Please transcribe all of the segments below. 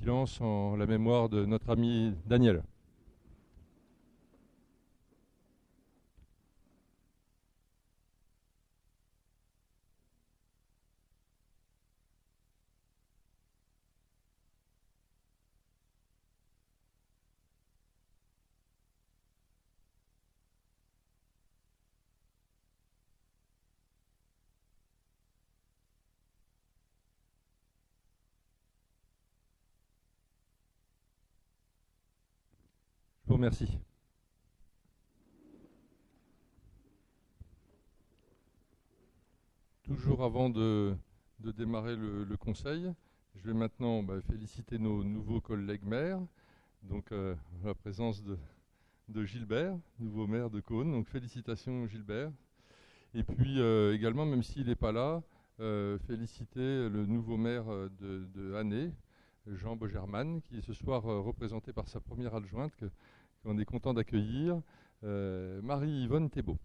silence en la mémoire de notre ami Daniel. Je vous remercie. Toujours avant de démarrer le conseil, je vais maintenant féliciter nos nouveaux collègues maires. Donc, la présence de Gilbert, nouveau maire de Caunes. Donc, félicitations Gilbert. Et puis également, même s'il n'est pas là, féliciter le nouveau maire de Année, Jean Bogerman, qui est ce soir représenté par sa première adjointe, qu'on est content d'accueillir, Marie-Yvonne Thébault.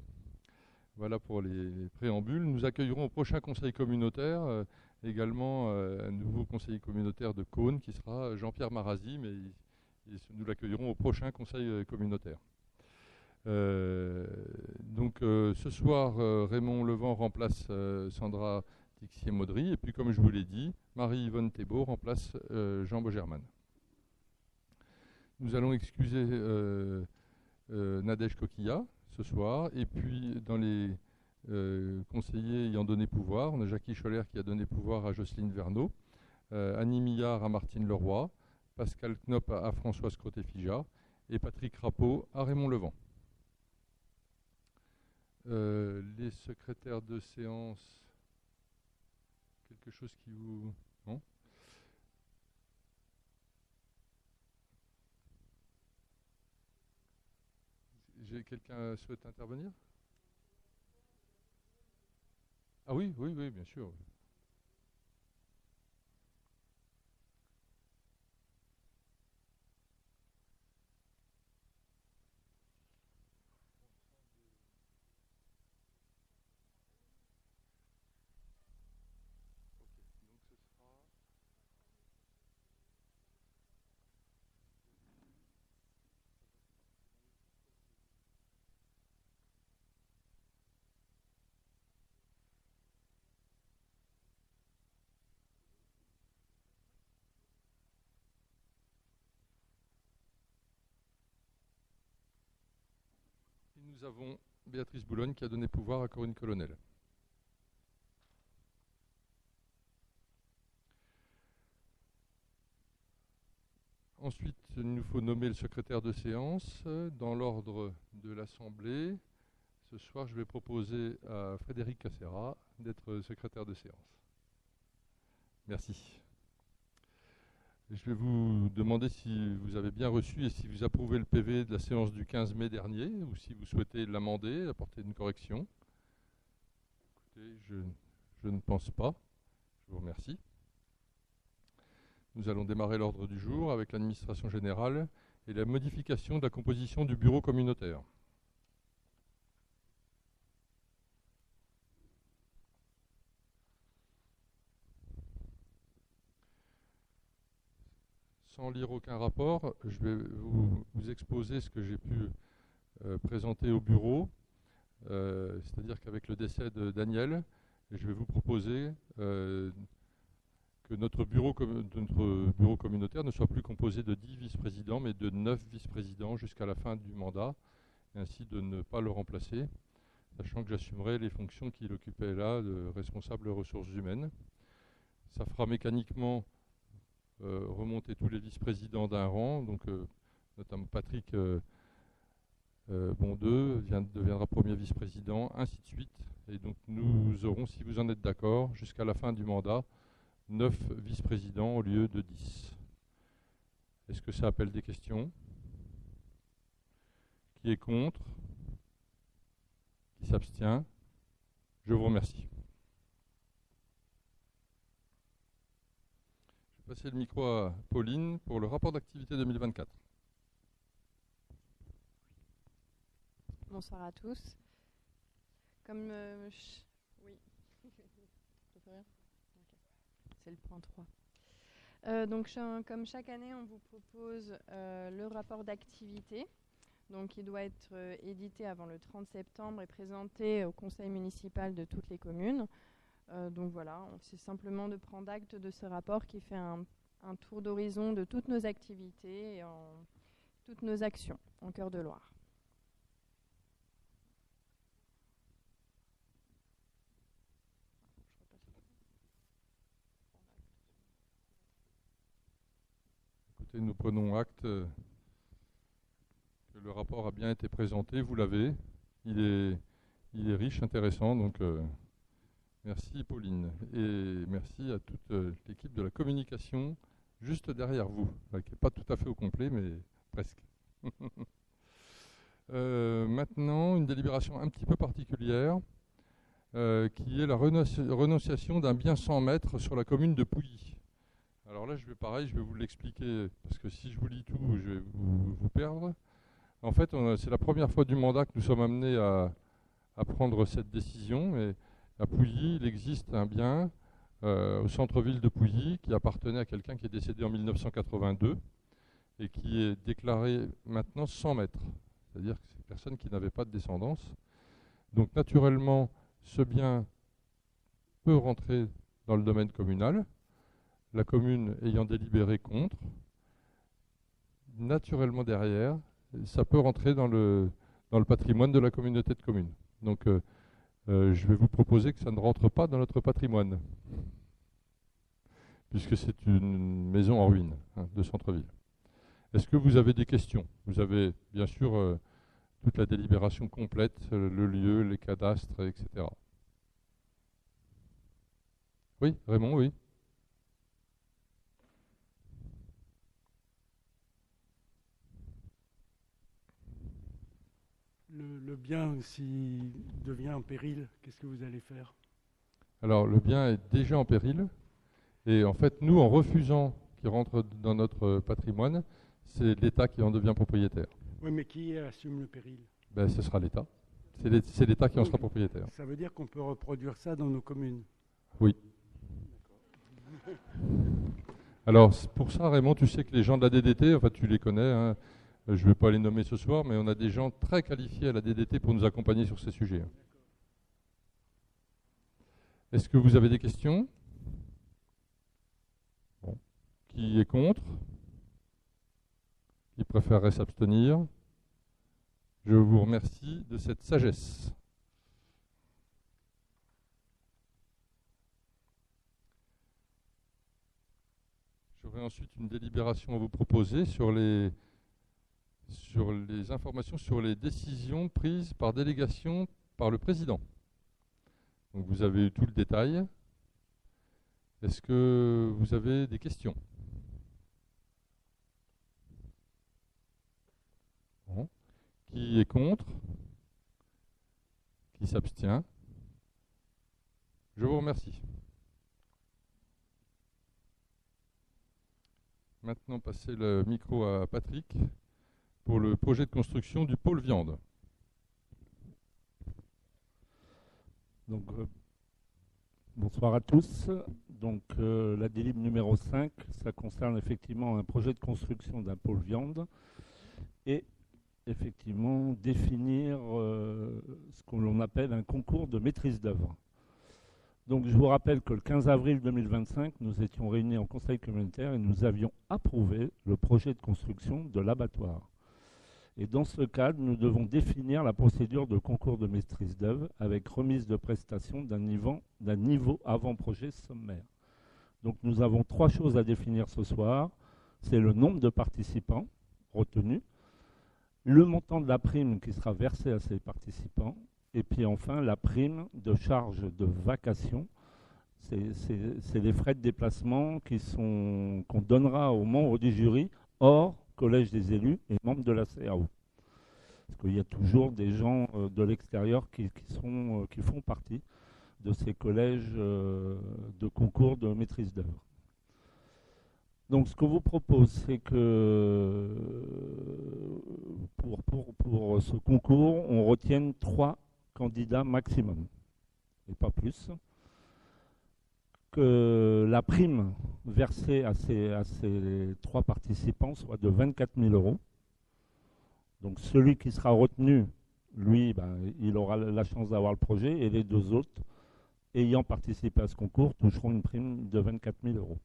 Voilà pour les préambules. Nous accueillerons au prochain conseil communautaire également un nouveau conseiller communautaire de Caunes qui sera Jean-Pierre Marazzi, mais nous l'accueillerons au prochain conseil communautaire. Ce soir, Raymond Levent remplace Sandra Tixier-Maudry, et puis comme je vous l'ai dit, Marie-Yvonne Thébault remplace Jean Bogerman. Nous allons excuser Nadège Coquillat ce soir, et puis dans les conseillers ayant donné pouvoir, on a Jackie Scholler qui a donné pouvoir à Jocelyne Verneau, Annie Millard à Martine Leroy, Pascal Knop à Françoise Croté-Fija et Patrick Rapeau à Raymond Levent. Les secrétaires de séance, quelque chose qui vous... Non ? Quelqu'un souhaite intervenir ? Ah oui, oui, oui, bien sûr. Nous avons Béatrice Boulogne qui a donné pouvoir à Corinne Colonel. Ensuite, il nous faut nommer le secrétaire de séance. Dans l'ordre de l'Assemblée, ce soir, je vais proposer à Frédéric Cassera d'être secrétaire de séance. Merci. Je vais vous demander si vous avez bien reçu et si vous approuvez le PV de la séance du 15 mai dernier ou si vous souhaitez l'amender, apporter une correction. Écoutez, je ne pense pas. Je vous remercie. Nous allons démarrer l'ordre du jour avec l'administration générale et la modification de la composition du bureau communautaire. Sans lire aucun rapport, je vais vous exposer ce que j'ai pu présenter au bureau. C'est-à-dire qu'avec le décès de Daniel, je vais vous proposer que notre bureau communautaire ne soit plus composé de 10 vice-présidents, mais de 9 vice-présidents jusqu'à la fin du mandat, et ainsi de ne pas le remplacer, sachant que j'assumerai les fonctions qu'il occupait là, de responsable ressources humaines. Ça fera mécaniquement remonter tous les vice-présidents d'un rang, donc notamment Patrick Bondeux deviendra premier vice-président, ainsi de suite. Et donc nous aurons, si vous en êtes d'accord, jusqu'à la fin du mandat, 9 vice-présidents au lieu de 10. Est-ce que ça appelle des questions ? Qui est contre ? Qui s'abstient ? Je vous remercie. Je vais passer le micro à Pauline pour le rapport d'activité 2024. Bonsoir à tous. Comme oui, c'est le point 3. Comme chaque année, on vous propose le rapport d'activité. Donc, il doit être édité avant le 30 septembre et présenté au conseil municipal de toutes les communes. Donc voilà, c'est simplement de prendre acte de ce rapport qui fait un tour d'horizon de toutes nos activités et toutes nos actions en Cœur de Loire. Écoutez, nous prenons acte que le rapport a bien été présenté, vous l'avez. Il est riche, intéressant, donc merci Pauline. Et merci à toute l'équipe de la communication juste derrière vous, qui n'est pas tout à fait au complet, mais presque. Maintenant, une délibération un petit peu particulière, qui est la renonciation d'un bien 100 mètres sur la commune de Pouilly. Alors là, je vais vous l'expliquer, parce que si je vous lis tout, je vais vous perdre. En fait, c'est la première fois du mandat que nous sommes amenés à prendre cette décision. Et à Pouilly, il existe un bien au centre-ville de Pouilly qui appartenait à quelqu'un qui est décédé en 1982 et qui est déclaré maintenant 100 mètres. C'est-à-dire que c'est une personne qui n'avait pas de descendance. Donc naturellement, ce bien peut rentrer dans le domaine communal, la commune ayant délibéré contre. Naturellement derrière, ça peut rentrer dans le patrimoine de la communauté de communes. Donc je vais vous proposer que ça ne rentre pas dans notre patrimoine, puisque c'est une maison en ruine de centre-ville. Est-ce que vous avez des questions? Vous avez bien sûr toute la délibération complète, le lieu, les cadastres, etc. Oui, Raymond, oui. Le bien, s'il devient en péril, qu'est-ce que vous allez faire? Alors, le bien est déjà en péril. Et en fait, nous, en refusant qu'il rentre dans notre patrimoine, c'est l'État qui en devient propriétaire. Oui, mais qui assume le péril? Ben, ce sera l'État. C'est l'État qui en sera propriétaire. Ça veut dire qu'on peut reproduire ça dans nos communes? Oui. Alors, pour ça, Raymond, tu sais que les gens de la DDT, enfin, tu les connais, hein, je ne vais pas les nommer ce soir, mais on a des gens très qualifiés à la DDT pour nous accompagner sur ces sujets. Est-ce que vous avez des questions? Bon. Qui est contre? Qui préférerait s'abstenir? Je vous remercie de cette sagesse. J'aurai ensuite une délibération à vous proposer sur les informations sur les décisions prises par délégation par le président. Donc vous avez eu tout le détail. Est-ce que vous avez des questions? Bon. Qui est contre? Qui s'abstient? Je vous remercie. Maintenant, passer le micro à Patrick pour le projet de construction du pôle viande. Donc, bonsoir à tous. Donc, la délib numéro 5, ça concerne effectivement un projet de construction d'un pôle viande et effectivement définir ce que l'on appelle un concours de maîtrise d'œuvre. Donc, je vous rappelle que le 15 avril 2025, nous étions réunis en conseil communautaire et nous avions approuvé le projet de construction de l'abattoir. Et dans ce cadre, nous devons définir la procédure de concours de maîtrise d'œuvre avec remise de prestations d'un niveau avant-projet sommaire. Donc nous avons 3 choses à définir ce soir. C'est le nombre de participants retenus, le montant de la prime qui sera versée à ces participants, et puis enfin la prime de charge de vacation. C'est les frais de déplacement qu'on donnera aux membres du jury hors collège des élus et membres de la CAO. Parce qu'il y a toujours des gens de l'extérieur qui font partie de ces collèges de concours de maîtrise d'œuvre. Donc ce que vous propose, c'est que pour ce concours, on retienne 3 candidats maximum, et pas plus. Que la prime versé à ces 3 participants soit de 24 000 euros. Donc celui qui sera retenu, lui, il aura la chance d'avoir le projet, et les 2 autres, ayant participé à ce concours, toucheront une prime de 24 000 euros.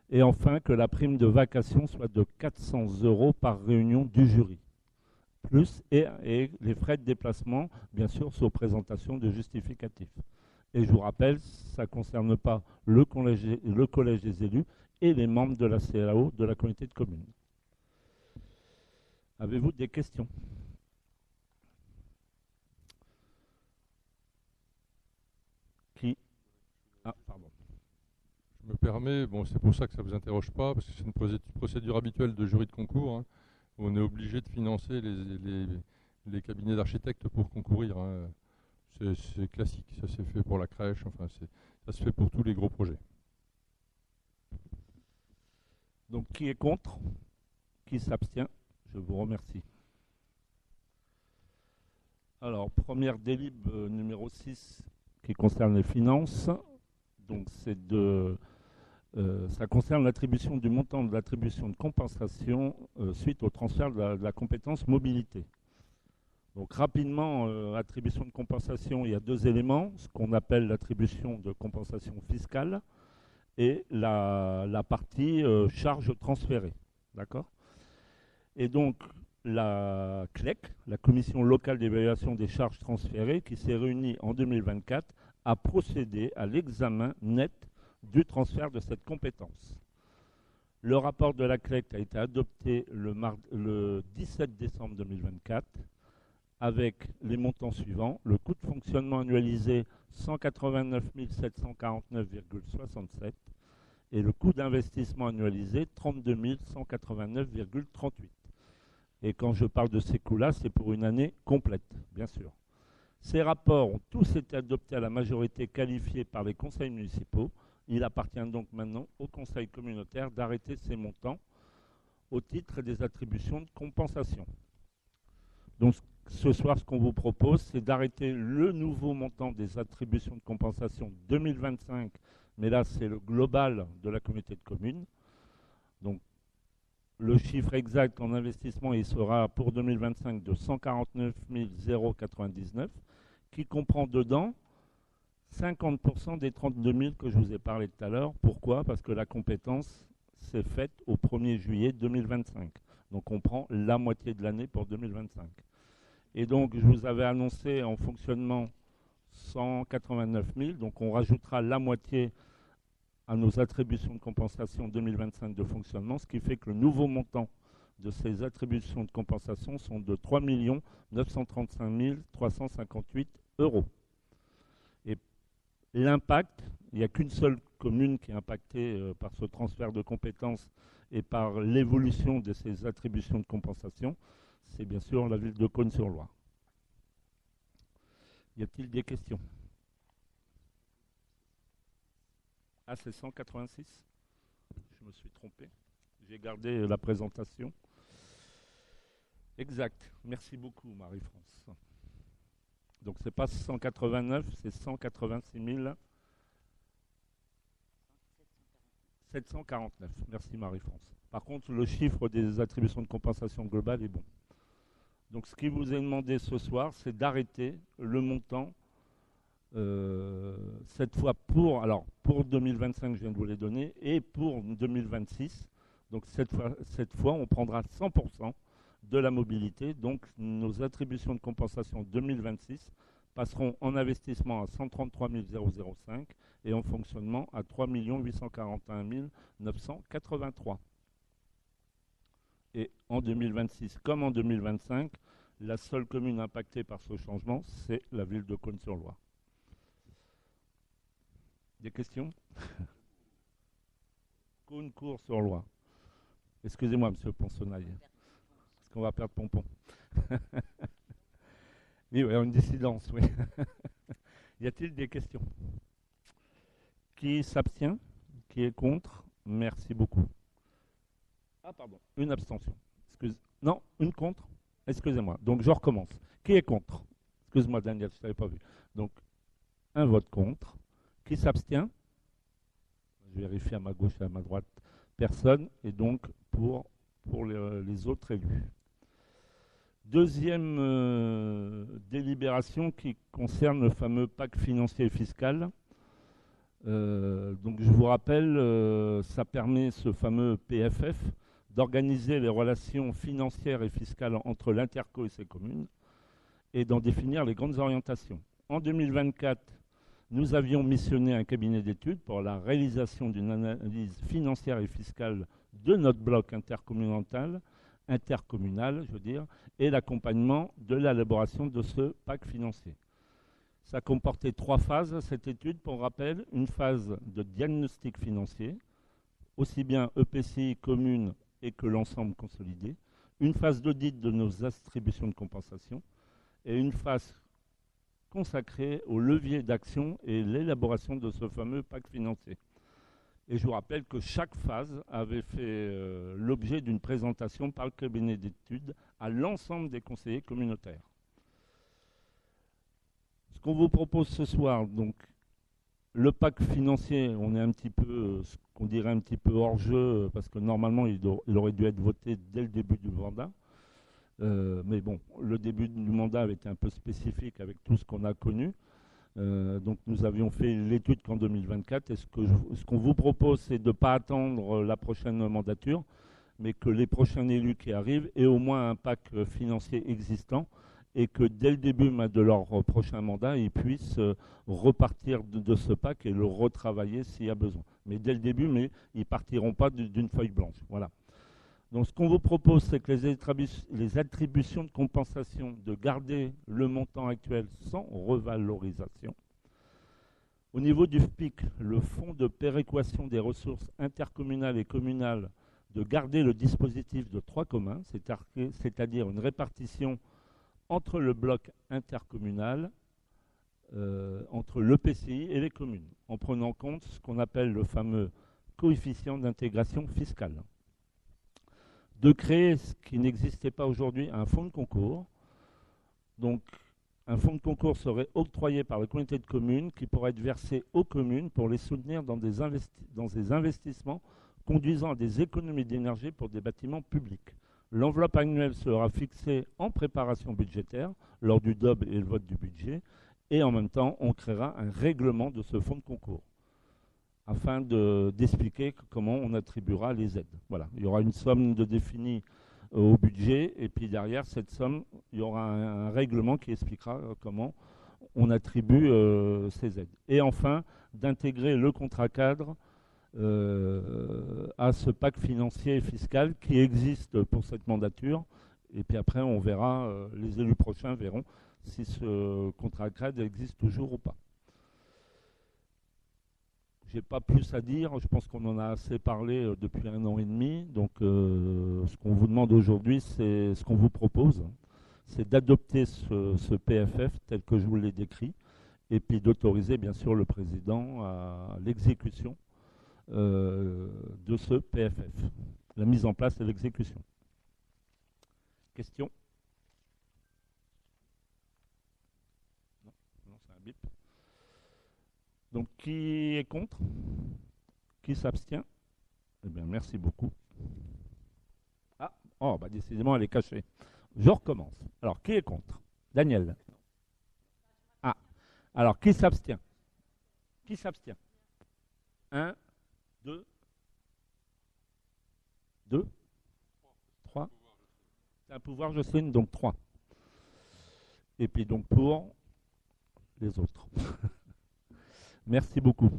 Et enfin, que la prime de vacation soit de 400 euros par réunion du jury. Plus et les frais de déplacement, bien sûr, sous présentation de justificatifs. Et je vous rappelle, ça ne concerne pas le collège des élus et les membres de la CAO de la communauté de communes. Avez-vous des questions? Qui? Ah, pardon. Je me permets, bon, c'est pour ça que ça ne vous interroge pas, parce que c'est une procédure habituelle de jury de concours, hein, où on est obligé de financer les cabinets d'architectes pour concourir. Hein. C'est classique, ça s'est fait pour la crèche, enfin ça se fait pour tous les gros projets. Donc qui est contre? Qui s'abstient? Je vous remercie. Alors, première délib numéro 6 qui concerne les finances. Donc ça concerne l'attribution du montant de l'attribution de compensation suite au transfert de la compétence mobilité. Donc rapidement, attribution de compensation, il y a 2 éléments, ce qu'on appelle l'attribution de compensation fiscale et la partie charge transférée. D'accord ? Et donc la CLEC, la Commission locale d'évaluation des charges transférées, qui s'est réunie en 2024, a procédé à l'examen net du transfert de cette compétence. Le rapport de la CLEC a été adopté le 17 décembre 2024 avec les montants suivants. Le coût de fonctionnement annualisé 189 749,67 et le coût d'investissement annualisé 32 189,38. Et quand je parle de ces coûts-là, c'est pour une année complète, bien sûr. Ces rapports ont tous été adoptés à la majorité qualifiée par les conseils municipaux. Il appartient donc maintenant au conseil communautaire d'arrêter ces montants au titre des attributions de compensation. Donc ce soir, ce qu'on vous propose, c'est d'arrêter le nouveau montant des attributions de compensation 2025, mais là c'est le global de la communauté de communes. Donc le chiffre exact en investissement, il sera pour 2025 de 149 099, qui comprend dedans 50% des 32 000 que je vous ai parlé tout à l'heure. Pourquoi? Parce que la compétence s'est faite au 1er juillet 2025. Donc on prend la moitié de l'année pour 2025. Et donc je vous avais annoncé en fonctionnement 189 000, donc on rajoutera la moitié à nos attributions de compensation 2025 de fonctionnement, ce qui fait que le nouveau montant de ces attributions de compensation sont de 3 935 358 euros. Et l'impact, il n'y a qu'une seule commune qui est impactée par ce transfert de compétences et par l'évolution de ces attributions de compensation, c'est bien sûr la ville de Cosne-sur-Loire. Y a-t-il des questions? Ah, c'est 186? Je me suis trompé. J'ai gardé la présentation. Exact. Merci beaucoup, Marie-France. Donc, ce n'est pas 189, c'est 186 749. Merci, Marie-France. Par contre, le chiffre des attributions de compensation globale est bon. Donc, ce qui vous est demandé ce soir, c'est d'arrêter le montant cette fois pour 2025, je viens de vous les donner, et pour 2026. Donc cette fois, on prendra 100% de la mobilité. Donc nos attributions de compensation 2026 passeront en investissement à 133 005 et en fonctionnement à 3 841 983. Et en 2026 comme en 2025, la seule commune impactée par ce changement, c'est la ville de Cosne-sur-Loire. Des questions? Cosne-sur-Loire. Excusez-moi, monsieur Ponsonaille, parce qu'on va perdre Pompon. Oui, une dissidence, oui. Y a-t-il des questions? Qui s'abstient? Qui est contre? Merci beaucoup. Ah, pardon, une abstention. Non, une contre? Excusez-moi. Donc, je recommence. Qui est contre? Excuse-moi, Daniel, je ne t'avais pas vu. Donc, un vote contre. Qui s'abstient? je vérifie à ma gauche et à ma droite, personne, et donc pour les autres élus. Deuxième délibération qui concerne le fameux pacte financier et fiscal. Donc je vous rappelle, ça permet, ce fameux PFF, d'organiser les relations financières et fiscales entre l'Interco et ses communes et d'en définir les grandes orientations. En 2024, nous avions missionné un cabinet d'études pour la réalisation d'une analyse financière et fiscale de notre bloc intercommunal, je veux dire, et l'accompagnement de l'élaboration de ce pacte financier. Ça comportait 3 phases, cette étude, pour rappel. Une phase de diagnostic financier, aussi bien EPCI, communes et que l'ensemble consolidé. Une phase d'audit de nos attributions de compensation. Et une phase consacrée au levier d'action et l'élaboration de ce fameux pacte financier. Et je vous rappelle que chaque phase avait fait l'objet d'une présentation par le cabinet d'études à l'ensemble des conseillers communautaires. Ce qu'on vous propose ce soir, donc, le pacte financier, on est un petit peu, ce qu'on dirait un petit peu hors jeu, parce que normalement, il aurait dû être voté dès le début du mandat. Mais bon, le début du mandat avait été un peu spécifique avec tout ce qu'on a connu. Donc nous avions fait l'étude qu'en 2024. Et ce qu'on vous propose, c'est de ne pas attendre la prochaine mandature, mais que les prochains élus qui arrivent aient au moins un pacte financier existant et que dès le début de leur prochain mandat, ils puissent repartir de ce pacte et le retravailler s'il y a besoin. Mais dès le début, mais ils ne partiront pas d'une feuille blanche. Voilà. Donc ce qu'on vous propose, c'est que les attributions de compensation, de garder le montant actuel sans revalorisation. Au niveau du FPIC, le fonds de péréquation des ressources intercommunales et communales, de garder le dispositif de 3 communs, c'est-à-dire une répartition entre le bloc intercommunal, entre l'EPCI et les communes, en prenant en compte ce qu'on appelle le fameux coefficient d'intégration fiscale. De créer ce qui n'existait pas aujourd'hui, un fonds de concours. Donc, un fonds de concours serait octroyé par la communauté de communes qui pourrait être versé aux communes pour les soutenir dans des investissements conduisant à des économies d'énergie pour des bâtiments publics. L'enveloppe annuelle sera fixée en préparation budgétaire lors du DOB et le vote du budget, et en même temps, on créera un règlement de ce fonds de concours, afin d'expliquer comment on attribuera les aides. Voilà. Il y aura une somme définie au budget, et puis derrière cette somme, il y aura un règlement qui expliquera comment on attribue ces aides. Et enfin, d'intégrer le contrat cadre à ce pacte financier et fiscal qui existe pour cette mandature. Et puis après, on verra, les élus prochains verront si ce contrat cadre existe toujours ou pas. Je n'ai pas plus à dire, je pense qu'on en a assez parlé depuis 1 an et demi. Donc ce qu'on vous demande aujourd'hui, c'est ce qu'on vous propose, c'est d'adopter ce PFF tel que je vous l'ai décrit, et puis d'autoriser bien sûr le président à l'exécution de ce PFF, la mise en place et l'exécution. Question? Non, c'est un bip. Donc, qui est contre? Qui s'abstient? Eh bien, merci beaucoup. Ah, oh, bah décidément, elle est cachée. Je recommence. Alors, qui est contre? Daniel. Ah, alors, qui s'abstient? Qui s'abstient? 1, 2, 2, 3. C'est un pouvoir Jocelyne, donc 3. Et puis donc pour les autres. Merci beaucoup.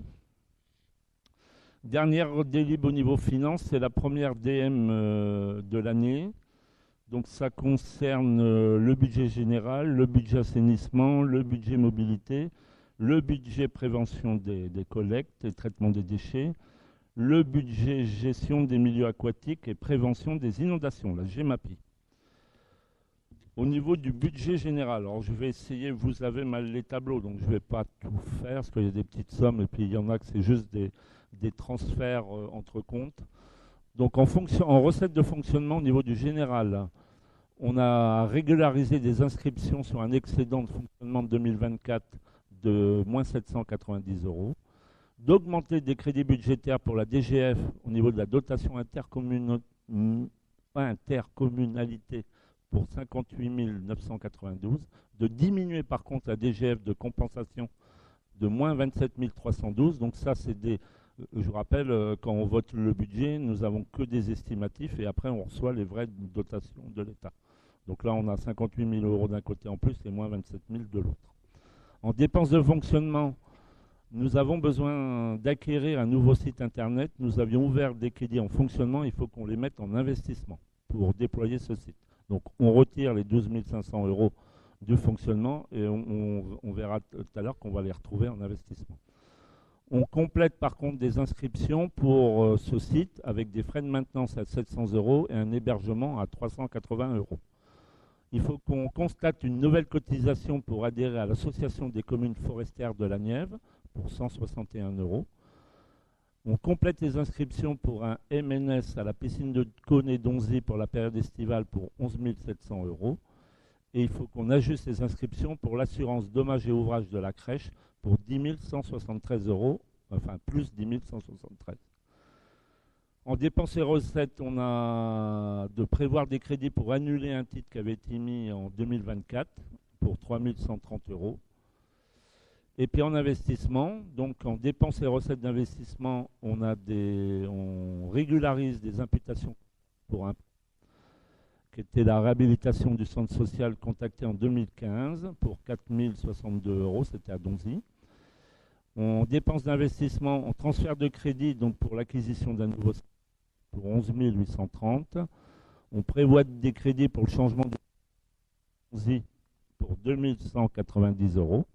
Dernière délib au niveau finance, c'est la première DM de l'année. Donc ça concerne le budget général, le budget assainissement, le budget mobilité, le budget prévention des collectes et traitement des déchets, le budget gestion des milieux aquatiques et prévention des inondations, la GEMAPI. Au niveau du budget général, alors je vais essayer, vous avez mal les tableaux, donc je ne vais pas tout faire, parce qu'il y a des petites sommes, et puis il y en a que c'est juste des transferts entre comptes. Donc en recette de fonctionnement au niveau du général, on a régularisé des inscriptions sur un excédent de fonctionnement de 2024 de moins 790 €. d'augmenter des crédits budgétaires pour la DGF au niveau de la dotation intercommunalité pour 58 992, de diminuer par contre la DGF de compensation de moins 27 312. Donc ça, c'est des... Je vous rappelle, quand on vote le budget, nous n'avons que des estimatifs et après on reçoit les vraies dotations de l'État. Donc là, on a 58 000 euros d'un côté en plus et moins 27 000 de l'autre. En dépenses de fonctionnement, nous avons besoin d'acquérir un nouveau site internet. Nous avions ouvert des crédits en fonctionnement, il faut qu'on les mette en investissement pour déployer ce site. Donc on retire les 12 500 euros du fonctionnement et on verra tout à l'heure qu'on va les retrouver en investissement. On complète par contre des inscriptions pour ce site avec des frais de maintenance à 700 euros et un hébergement à 380 euros. Il faut qu'on constate une nouvelle cotisation pour adhérer à l'Association des communes forestières de la Nièvre pour 161 euros. On complète les inscriptions pour un MNS à la piscine de Cône et Donzy pour la période estivale pour 11 700 euros. Et il faut qu'on ajuste les inscriptions pour l'assurance dommages et ouvrages de la crèche pour 10 173 euros, enfin plus 10 173. En dépenses et recettes, on a de prévoir des crédits pour annuler un titre qui avait été mis en 2024 pour 3 130 euros. Et puis en investissement, donc en dépenses et recettes d'investissement, on régularise des imputations pour un qui était la réhabilitation du centre social contacté en 2015 pour 4 062 euros, c'était à Donzy. On dépense d'investissement, en transfert de crédit, donc pour l'acquisition d'un nouveau site pour 11 830. On prévoit des crédits pour le changement de Donzy pour 2 190 euros.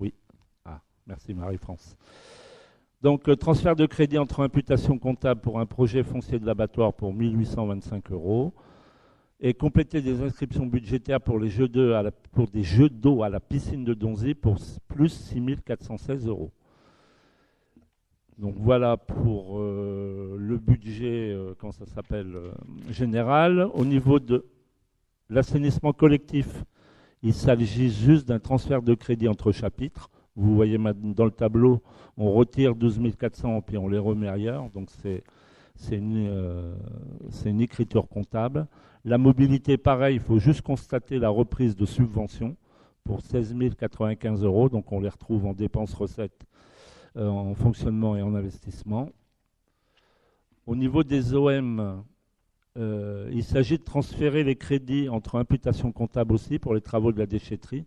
Oui. Ah, merci Marie-France. Donc, transfert de crédit entre imputations comptables pour un projet foncier de l'abattoir pour 1 825 euros. Et compléter des inscriptions budgétaires pour les jeux d'eau pour des jeux d'eau à la piscine de Donzy pour plus 6 416 euros. Donc voilà pour le budget, comment ça s'appelle, général. Au niveau de l'assainissement collectif, il s'agit juste d'un transfert de crédit entre chapitres. Vous voyez dans le tableau, on retire 12 400 puis on les remet ailleurs. Donc c'est une écriture comptable. La mobilité, pareil, il faut juste constater la reprise de subventions pour 16 095 euros. Donc on les retrouve en dépenses recettes, en fonctionnement et en investissement. Au niveau des OM, il s'agit de transférer les crédits entre imputations comptables aussi pour les travaux de la déchetterie.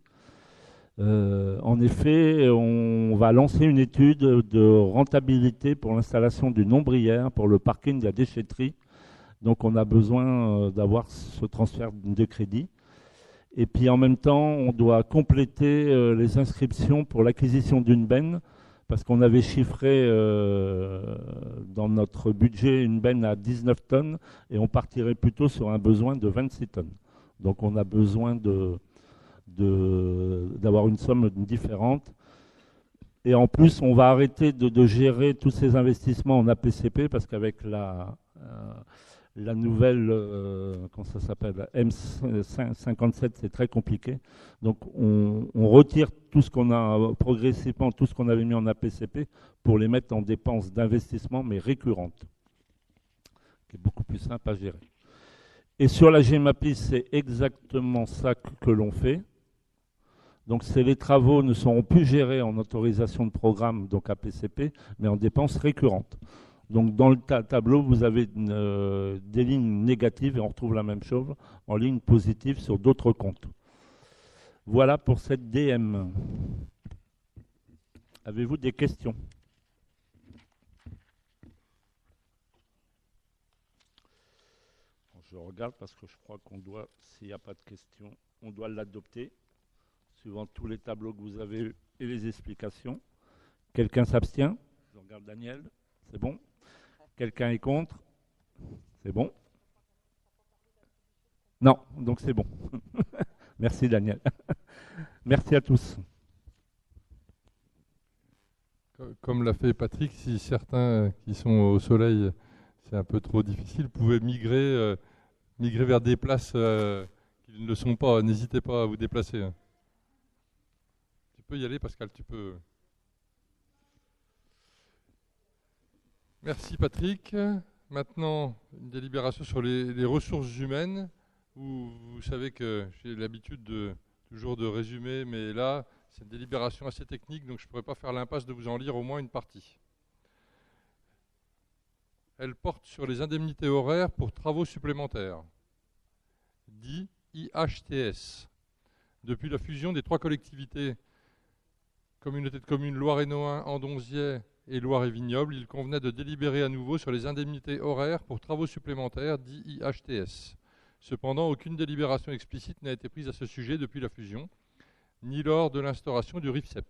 En effet, on va lancer une étude de rentabilité pour l'installation d'une ombrière pour le parking de la déchetterie. Donc on a besoin d'avoir ce transfert de crédit. Et puis en même temps, on doit compléter les inscriptions pour l'acquisition d'une benne, parce qu'on avait chiffré dans notre budget une benne à 19 tonnes et on partirait plutôt sur un besoin de 26 tonnes. Donc on a besoin d'avoir une somme différente. Et en plus, on va arrêter de gérer tous ces investissements en APCP parce qu'avec la nouvelle, comment ça s'appelle, M57, c'est très compliqué. Donc on retire tout ce qu'on a progressivement, tout ce qu'on avait mis en APCP pour les mettre en dépenses d'investissement, mais récurrentes, qui est beaucoup plus simple à gérer. Et sur la GEMAPI, c'est exactement ça que l'on fait. Donc les travaux ne seront plus gérés en autorisation de programme, donc APCP, mais en dépenses récurrentes. Donc dans le tableau, vous avez des lignes négatives et on retrouve la même chose en ligne positive sur d'autres comptes. Voilà pour cette DM. Avez-vous des questions? Je regarde parce que je crois qu'on doit, s'il n'y a pas de questions, on doit l'adopter, suivant tous les tableaux que vous avez et les explications. Quelqu'un s'abstient? Je regarde Daniel, c'est bon? Quelqu'un est contre? C'est bon? Non, donc c'est bon. Merci Daniel. Merci à tous. Comme l'a fait Patrick, si certains qui sont au soleil, c'est un peu trop difficile. Vous pouvez migrer vers des places qui ne le sont pas. N'hésitez pas à vous déplacer. Hein. Tu peux y aller, Pascal, tu peux. Merci, Patrick. Maintenant, une délibération sur les ressources humaines, où vous savez que j'ai l'habitude toujours de résumer, mais là, c'est une délibération assez technique, donc je ne pourrais pas faire l'impasse de vous en lire au moins une partie. Elle porte sur les indemnités horaires pour travaux supplémentaires, dit IHTS. Depuis la fusion des 3 collectivités, communauté de communes Loire-et-Nohain, Andonziais et Loire-et-Vignoble, il convenait de délibérer à nouveau sur les indemnités horaires pour travaux supplémentaires, dit IHTS. Cependant, aucune délibération explicite n'a été prise à ce sujet depuis la fusion, ni lors de l'instauration du RIFSEP.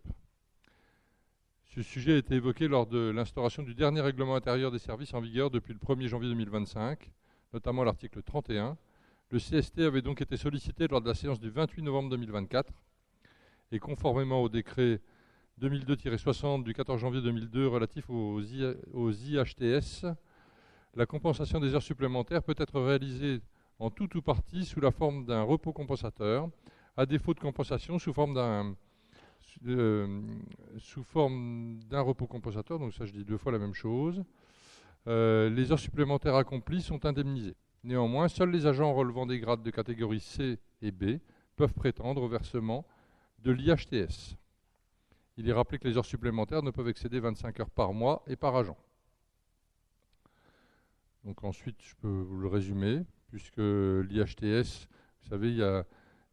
Ce sujet a été évoqué lors de l'instauration du dernier règlement intérieur des services en vigueur depuis le 1er janvier 2025, notamment l'article 31. Le CST avait donc été sollicité lors de la séance du 28 novembre 2024 et conformément au décret 2002-60 du 14 janvier 2002 relatif aux IHTS, la compensation des heures supplémentaires peut être réalisée en tout ou partie sous la forme d'un repos compensateur, à défaut de compensation sous forme d'un repos compensateur, donc ça je dis 2 fois la même chose. Les heures supplémentaires accomplies sont indemnisées. Néanmoins, seuls les agents relevant des grades de catégorie C et B peuvent prétendre au versement de l'IHTS. Il est rappelé que les heures supplémentaires ne peuvent excéder 25 heures par mois et par agent. Donc ensuite, je peux vous le résumer, puisque l'IHTS, vous savez, il y a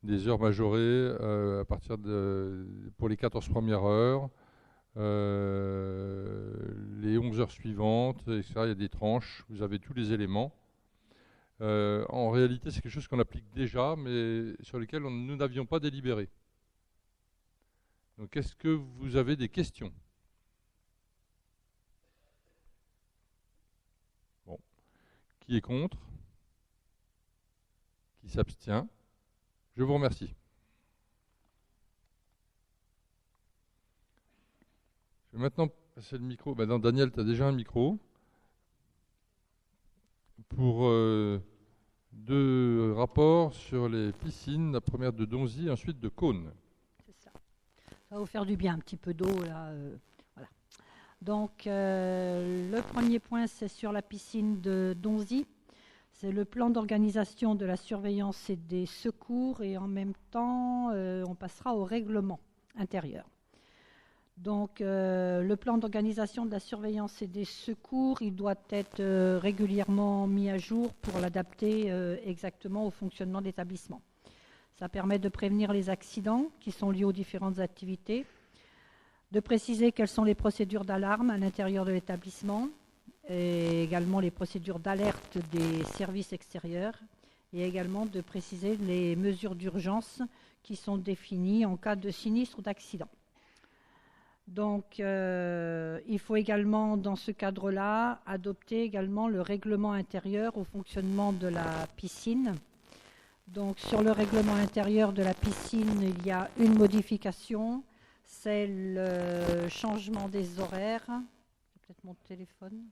des heures majorées à partir pour les 14 premières heures, les 11 heures suivantes, etc. Il y a des tranches, vous avez tous les éléments. En réalité, c'est quelque chose qu'on applique déjà, mais sur lesquels nous n'avions pas délibéré. Donc, est-ce que vous avez des questions? Bon. Qui est contre? Qui s'abstient? Je vous remercie. Je vais maintenant passer le micro. Non, Daniel, tu as déjà un micro. Pour 2 rapports sur les piscines, la première de Donzy, ensuite de Caunes. C'est ça. Ça va vous faire du bien, un petit peu d'eau là. Voilà. Donc le premier point, c'est sur la piscine de Donzy. C'est le plan d'organisation de la surveillance et des secours, et en même temps, on passera au règlement intérieur. Donc, le plan d'organisation de la surveillance et des secours, il doit être régulièrement mis à jour pour l'adapter exactement au fonctionnement de l'établissement. Ça permet de prévenir les accidents qui sont liés aux différentes activités, de préciser quelles sont les procédures d'alarme à l'intérieur de l'établissement, et également les procédures d'alerte des services extérieurs, et également de préciser les mesures d'urgence qui sont définies en cas de sinistre ou d'accident. Donc, il faut également, dans ce cadre-là, adopter également le règlement intérieur au fonctionnement de la piscine. Donc, sur le règlement intérieur de la piscine, il y a une modification, c'est le changement des horaires. C'est peut-être mon téléphone.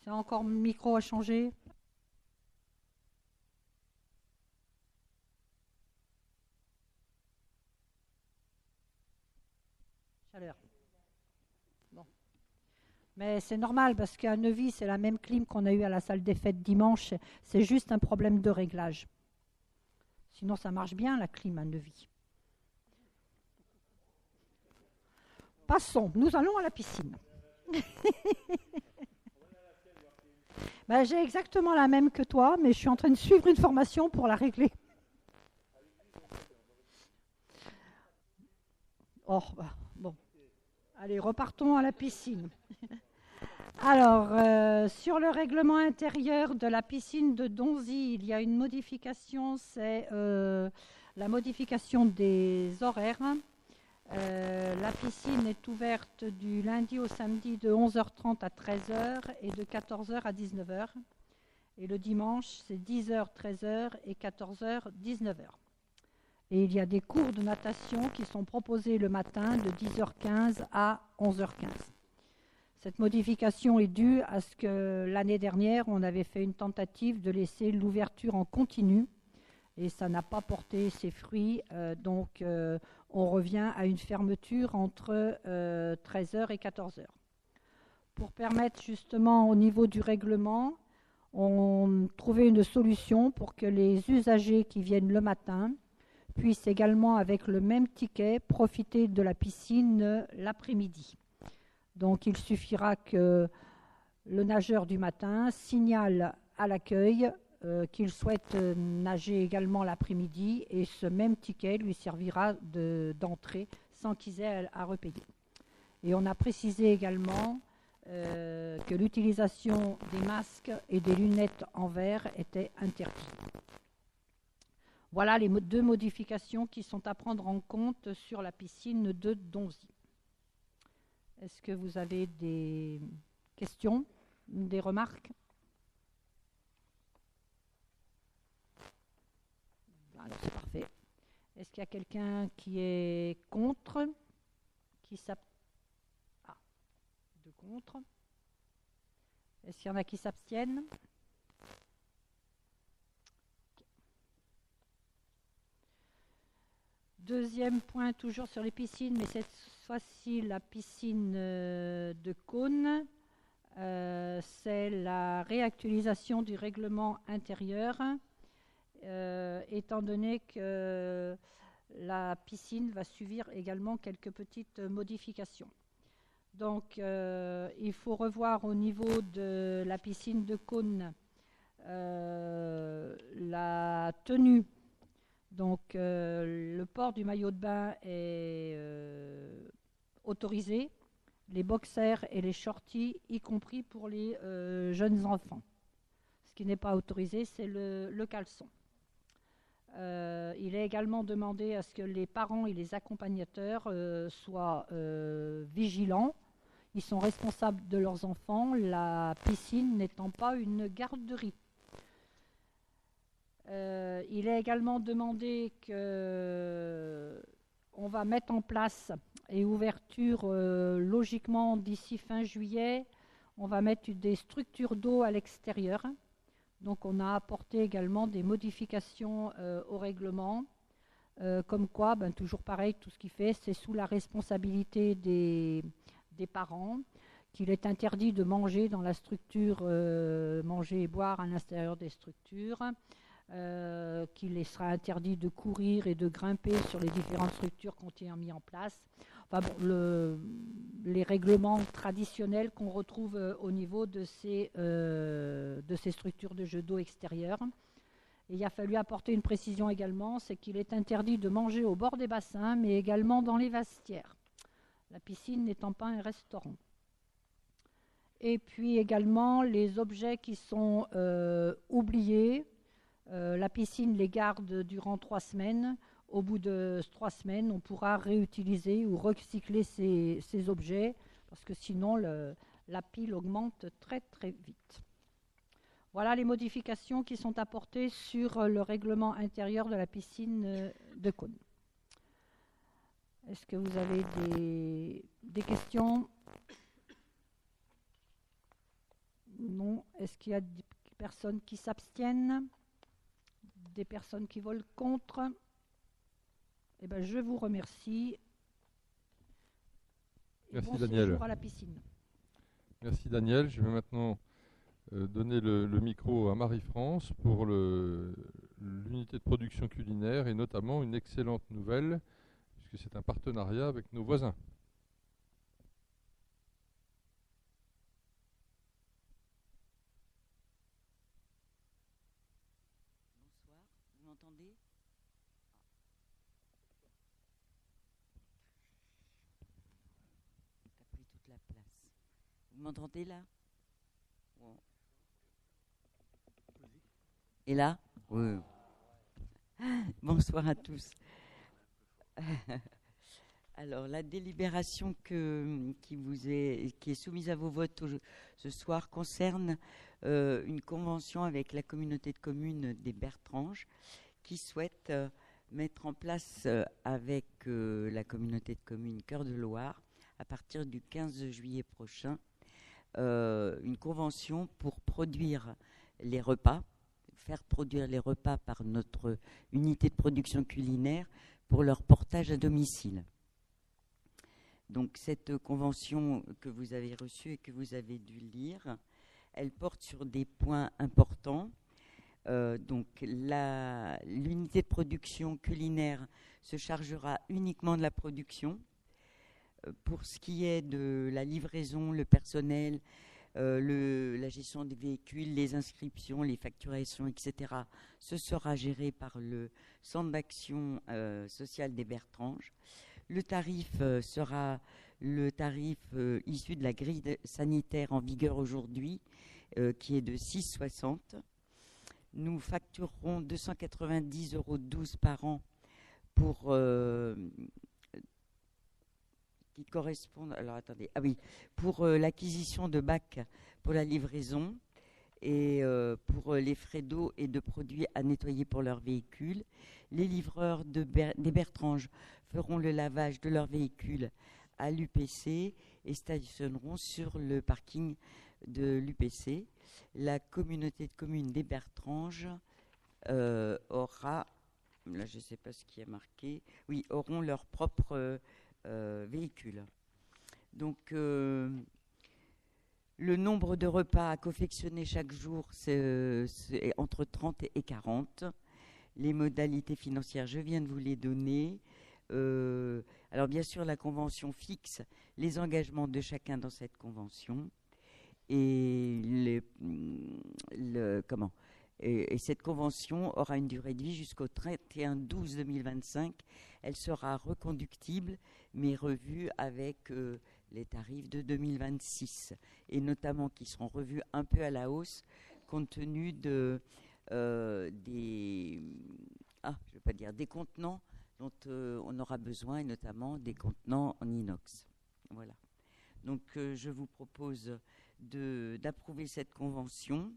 C'est encore micro à changer. Chaleur. Bon. Mais c'est normal parce qu'à Neuvy, c'est la même clim qu'on a eu à la salle des fêtes dimanche. C'est juste un problème de réglage. Sinon, ça marche bien la clim à Neuvy. Passons, nous allons à la piscine. Ben, j'ai exactement la même que toi, mais je suis en train de suivre une formation pour la régler. Oh, bah, bon. Allez, repartons à la piscine. Alors, sur le règlement intérieur de la piscine de Donzy, il y a une modification, c'est la modification des horaires. La piscine est ouverte du lundi au samedi de 11h30 à 13h et de 14h à 19h. Et le dimanche, c'est 10h, 13h et 14h, 19h. Et il y a des cours de natation qui sont proposés le matin de 10h15 à 11h15. Cette modification est due à ce que l'année dernière, on avait fait une tentative de laisser l'ouverture en continu et ça n'a pas porté ses fruits. Donc, on revient à une fermeture entre 13h et 14h. Pour permettre justement au niveau du règlement, on trouvait une solution pour que les usagers qui viennent le matin puissent également, avec le même ticket, profiter de la piscine l'après-midi. Donc, il suffira que le nageur du matin signale à l'accueil qu'il souhaite nager également l'après-midi et ce même ticket lui servira d'entrée sans qu'ils aient à repayer. Et on a précisé également que l'utilisation des masques et des lunettes en verre était interdite. Voilà les deux modifications qui sont à prendre en compte sur la piscine de Donzy. Est-ce que vous avez des questions, des remarques? Alors c'est parfait. Est-ce qu'il y a quelqu'un qui est contre? Deux contre. Est-ce qu'il y en a qui s'abstiennent? Deuxième point, toujours sur les piscines, mais cette fois-ci la piscine de Caunes. C'est la réactualisation du règlement intérieur, étant donné que la piscine va subir également quelques petites modifications. Donc, il faut revoir au niveau de la piscine de Caunes la tenue. Donc, le port du maillot de bain est autorisé, les boxers et les shorties, y compris pour les jeunes enfants. Ce qui n'est pas autorisé, c'est le caleçon. Il est également demandé à ce que les parents et les accompagnateurs soient vigilants. Ils sont responsables de leurs enfants, la piscine n'étant pas une garderie. Il est également demandé qu'on va mettre en place et ouverture logiquement d'ici fin juillet. On va mettre des structures d'eau à l'extérieur. Donc on a apporté également des modifications au règlement. Comme quoi, toujours pareil, tout ce qu'il fait, c'est sous la responsabilité des parents, qu'il est interdit de manger dans la structure, manger et boire à l'intérieur des structures. Qu'il sera interdit de courir et de grimper sur les différentes structures qu'on a mis en place. Enfin bon, les règlements traditionnels qu'on retrouve au niveau de ces structures de jeux d'eau extérieures. Et il a fallu apporter une précision également, c'est qu'il est interdit de manger au bord des bassins, mais également dans les vestiaires, la piscine n'étant pas un restaurant. Et puis également les objets qui sont oubliés. La piscine les garde durant 3 semaines. Au bout de 3 semaines, on pourra réutiliser ou recycler ces objets parce que sinon la pile augmente très très vite. Voilà les modifications qui sont apportées sur le règlement intérieur de la piscine de Caunes. Est-ce que vous avez des questions? Non. Est-ce qu'il y a des personnes qui s'abstiennent? Des personnes qui veulent contre? Eh bien, je vous remercie. Merci bon Daniel. séjour à la piscine. Merci Daniel. Je vais maintenant donner le micro à Marie-France pour l'unité de production culinaire et notamment une excellente nouvelle puisque c'est un partenariat avec nos voisins. Vous m'entendez? T'as pris toute la place. Vous m'entendez là? Bon. Et là? Oui. Bonsoir à tous. Alors, la délibération qui est soumise à vos votes ce soir concerne une convention avec la communauté de communes des Bertranges qui souhaite mettre en place avec la communauté de communes Cœur de Loire à partir du 15 juillet prochain une convention pour produire les repas, faire produire les repas par notre unité de production culinaire pour leur portage à domicile. Donc cette convention que vous avez reçue et que vous avez dû lire, elle porte sur des points importants. Donc l'unité de production culinaire se chargera uniquement de la production. Pour ce qui est de la livraison, le personnel, la gestion des véhicules, les inscriptions, les facturations, etc., ce sera géré par le Centre d'action sociale des Bertranges. Le tarif sera le tarif issu de la grille sanitaire en vigueur aujourd'hui, qui est de 6,60 €. Nous facturerons 290,12 € par an pour qui correspondent. Alors attendez, pour l'acquisition de bacs pour la livraison et pour les frais d'eau et de produits à nettoyer pour leurs véhicules. Les livreurs des Bertranges feront le lavage de leurs véhicules à l'UPC et stationneront sur le parking de l'UPC. La communauté de communes des Bertranges aura, là je ne sais pas ce qui est marqué, oui, auront leur propre véhicule. Donc le nombre de repas à confectionner chaque jour, c'est entre 30 et 40. Les modalités financières, je viens de vous les donner. Alors bien sûr, la convention fixe les engagements de chacun dans cette convention. Et cette convention aura une durée de vie jusqu'au 31/12/2025. Elle sera reconductible, mais revue avec les tarifs de 2026, et notamment qui seront revus un peu à la hausse compte tenu des contenants dont on aura besoin, et notamment des contenants en inox. Voilà. Donc je vous propose d'approuver cette convention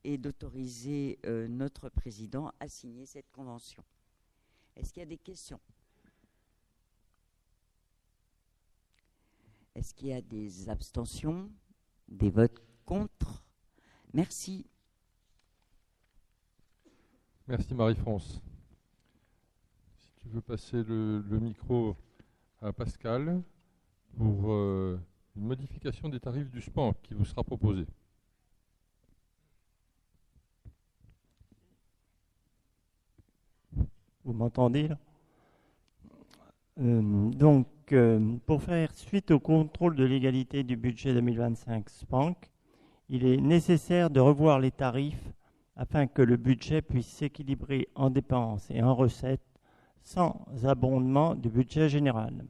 et d'autoriser notre président à signer cette convention. Est-ce qu'il y a des questions? Est-ce qu'il y a des abstentions, des votes contre? Merci. Merci Marie-France. Si tu veux passer le micro à Pascal pour une modification des tarifs du SPAN qui vous sera proposée. Vous m'entendez là? Pour faire suite au contrôle de légalité du budget 2025 SPANC, il est nécessaire de revoir les tarifs afin que le budget puisse s'équilibrer en dépenses et en recettes sans abondement du budget général.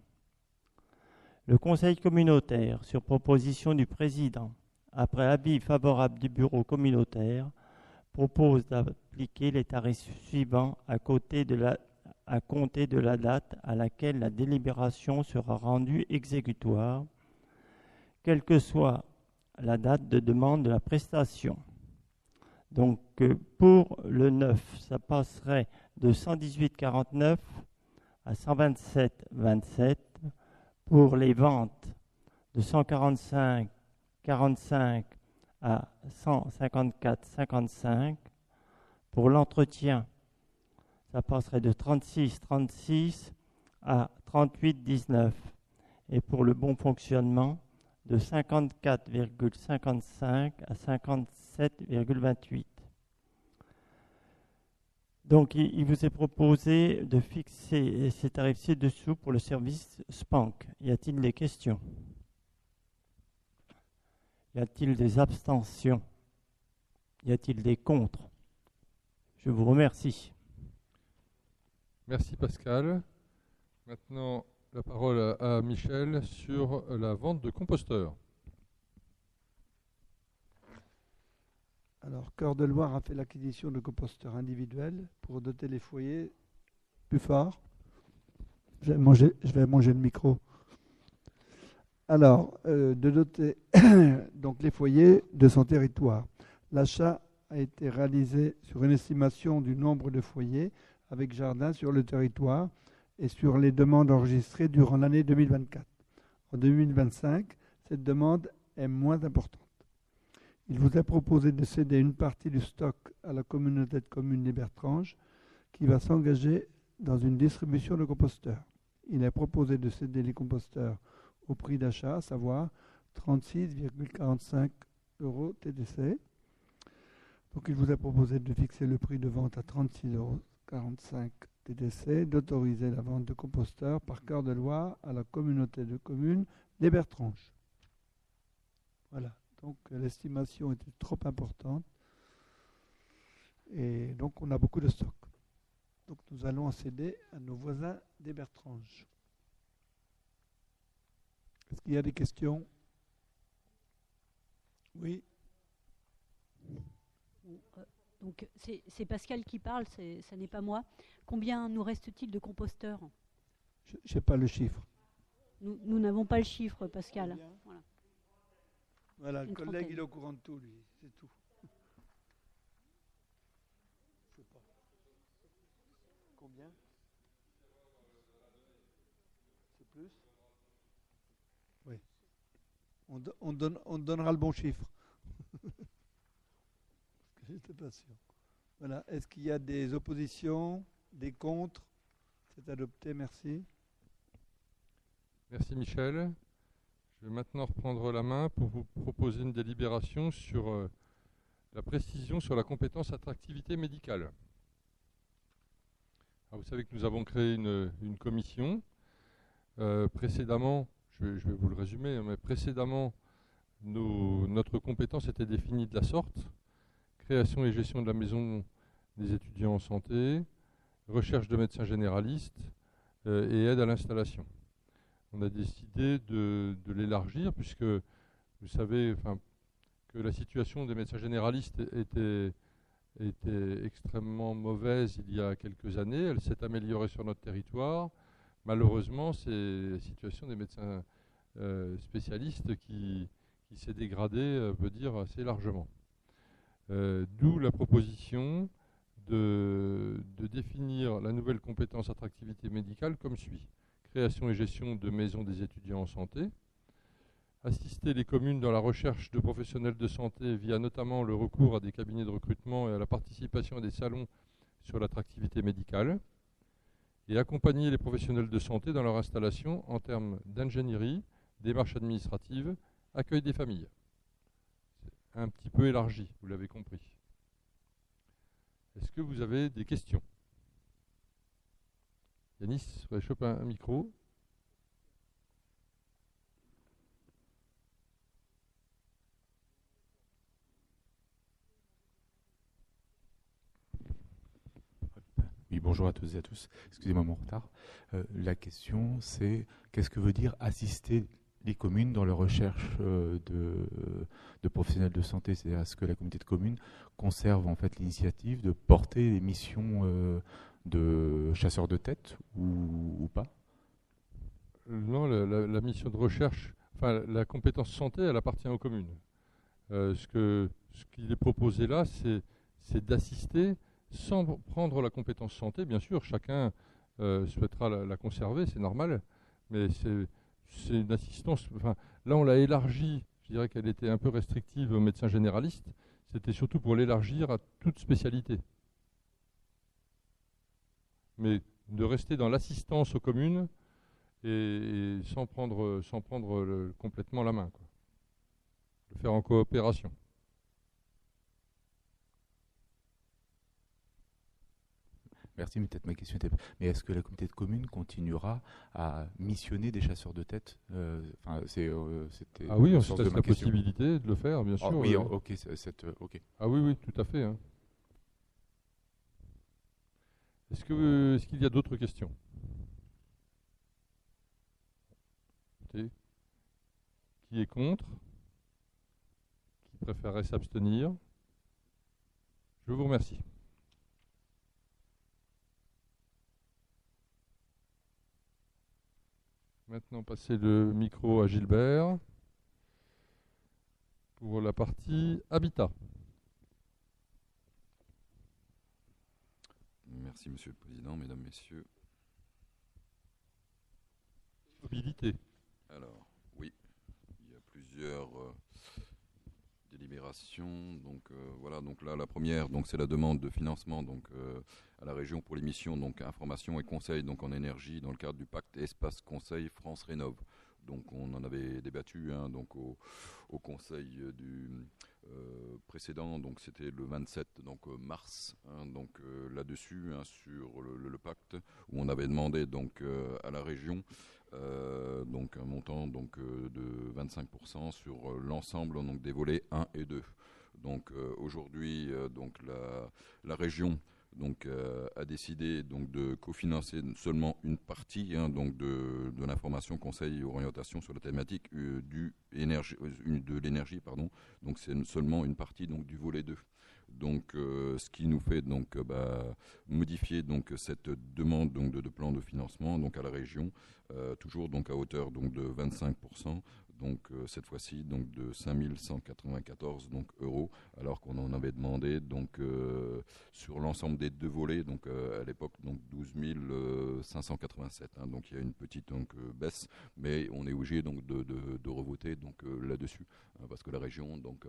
Le Conseil communautaire, sur proposition du président, après avis favorable du bureau communautaire, propose d'appliquer les tarifs suivants à compter de la date à laquelle la délibération sera rendue exécutoire, quelle que soit la date de demande de la prestation. Donc pour le 9, ça passerait de 118,49 à 127,27. Pour les ventes, de 145,45 à 154,55. Pour l'entretien, ça passerait de 36,36 à 38,19. Et pour le bon fonctionnement, de 54,55 à 57,28. Donc, il vous est proposé de fixer ces tarifs ci-dessous pour le service SPANC. Y a-t-il des questions? Y a-t-il des abstentions? Y a-t-il des contre? Je vous remercie. Merci Pascal. Maintenant, la parole à Michel sur la vente de composteurs. Alors, Cœur de Loire a fait l'acquisition de composteurs individuels pour doter les foyers plus fort. Je vais manger le micro. Alors, de doter donc les foyers de son territoire. L'achat a été réalisé sur une estimation du nombre de foyers avec jardin sur le territoire et sur les demandes enregistrées durant l'année 2024. En 2025, cette demande est moins importante. Il vous est proposé de céder une partie du stock à la communauté de communes des Bertranges qui va s'engager dans une distribution de composteurs. Il est proposé de céder les composteurs au prix d'achat, à savoir 36,45 € TTC. Donc il vous est proposé de fixer le prix de vente à 36,45 € TTC, d'autoriser la vente de composteurs par cœur de Loire à la communauté de communes des Bertranges. Voilà, donc l'estimation était trop importante et donc on a beaucoup de stock. Donc nous allons en céder à nos voisins des Bertranges. Est-ce qu'il y a des questions? Oui. Donc c'est Pascal qui parle, ça n'est pas moi. Combien nous reste-t-il de composteurs? Je n'ai pas le chiffre. Nous n'avons pas le chiffre, Pascal. Voilà. Voilà, le collègue il est au courant de tout, lui, c'est tout. Je sais pas. Combien? C'est plus? Oui. On donnera le bon chiffre. Je n'étais pas sûr. Voilà. Est-ce qu'il y a des oppositions, des contre? C'est adopté, merci. Merci Michel. Je vais maintenant reprendre la main pour vous proposer une délibération sur la précision sur la compétence attractivité médicale. Alors, vous savez que nous avons créé une commission. Précédemment, je vais vous le résumer, mais précédemment, notre compétence était définie de la sorte: création et gestion de la maison des étudiants en santé, recherche de médecins généralistes et aide à l'installation. On a décidé de l'élargir puisque vous savez que la situation des médecins généralistes était extrêmement mauvaise il y a quelques années. Elle s'est améliorée sur notre territoire. Malheureusement, c'est la situation des médecins spécialistes qui s'est dégradée, on peut dire, assez largement. D'où la proposition de définir la nouvelle compétence attractivité médicale comme suit: création et gestion de maisons des étudiants en santé, assister les communes dans la recherche de professionnels de santé via notamment le recours à des cabinets de recrutement et à la participation à des salons sur l'attractivité médicale, et accompagner les professionnels de santé dans leur installation en termes d'ingénierie, démarches administratives, accueil des familles. C'est un petit peu élargi, vous l'avez compris. Est-ce que vous avez des questions? Yanis, vous choper un micro. Oui, bonjour à toutes et à tous. Excusez-moi mon retard. La question, c'est qu'est-ce que veut dire assister les communes dans leur recherche de professionnels de santé? C'est-à-dire, est-ce que la communauté de communes conserve en fait l'initiative de porter les missions de chasseurs de tête ou pas? Non, la mission de recherche, la compétence santé, elle appartient aux communes. Ce qu'il est proposé là, c'est d'assister sans prendre la compétence santé. Bien sûr, chacun souhaitera la conserver, c'est normal, mais c'est une assistance. Là, on l'a élargie. Je dirais qu'elle était un peu restrictive aux médecins généralistes. C'était surtout pour l'élargir à toute spécialité. Mais de rester dans l'assistance aux communes et sans prendre complètement la main, quoi. Le faire en coopération. Merci, mais peut-être ma question était... Mais est-ce que la communauté de communes continuera à missionner des chasseurs de tête? C'était ah oui, on se laisse la possibilité de le faire, bien sûr. Oui, ok. Ah oui, tout à fait. Hein. Est-ce qu'il y a d'autres questions? Qui est contre? Qui préférerait s'abstenir? Je vous remercie. Maintenant, passer le micro à Gilbert pour la partie habitat. Merci Monsieur le Président, Mesdames, Messieurs. Mobilité. Alors, oui, il y a plusieurs plusieurs délibérations. Donc voilà, donc là la première, donc c'est la demande de financement donc à la région pour les missions donc information et conseil donc en énergie dans le cadre du pacte Espace Conseil France Rénov'. Donc on en avait débattu hein, donc au conseil du précédent, donc c'était le 27 donc, mars, hein, donc là-dessus hein, sur le pacte où on avait demandé donc à la région donc un montant donc de 25% sur l'ensemble donc des volets 1 et 2. Donc aujourd'hui donc la région donc a décidé donc de cofinancer seulement une partie hein, donc de l'information conseil et orientation sur la thématique de l'énergie pardon. Donc c'est seulement une partie donc du volet 2. Donc ce qui nous fait donc modifier donc cette demande donc de plan de financement donc à la région toujours donc à hauteur donc de 25%. Donc cette fois-ci donc de 5194 donc euros, alors qu'on en avait demandé donc sur l'ensemble des deux volets donc à l'époque donc 12 587. Hein, donc il y a une petite donc baisse, mais on est obligé donc de revoter donc là-dessus hein, parce que la région donc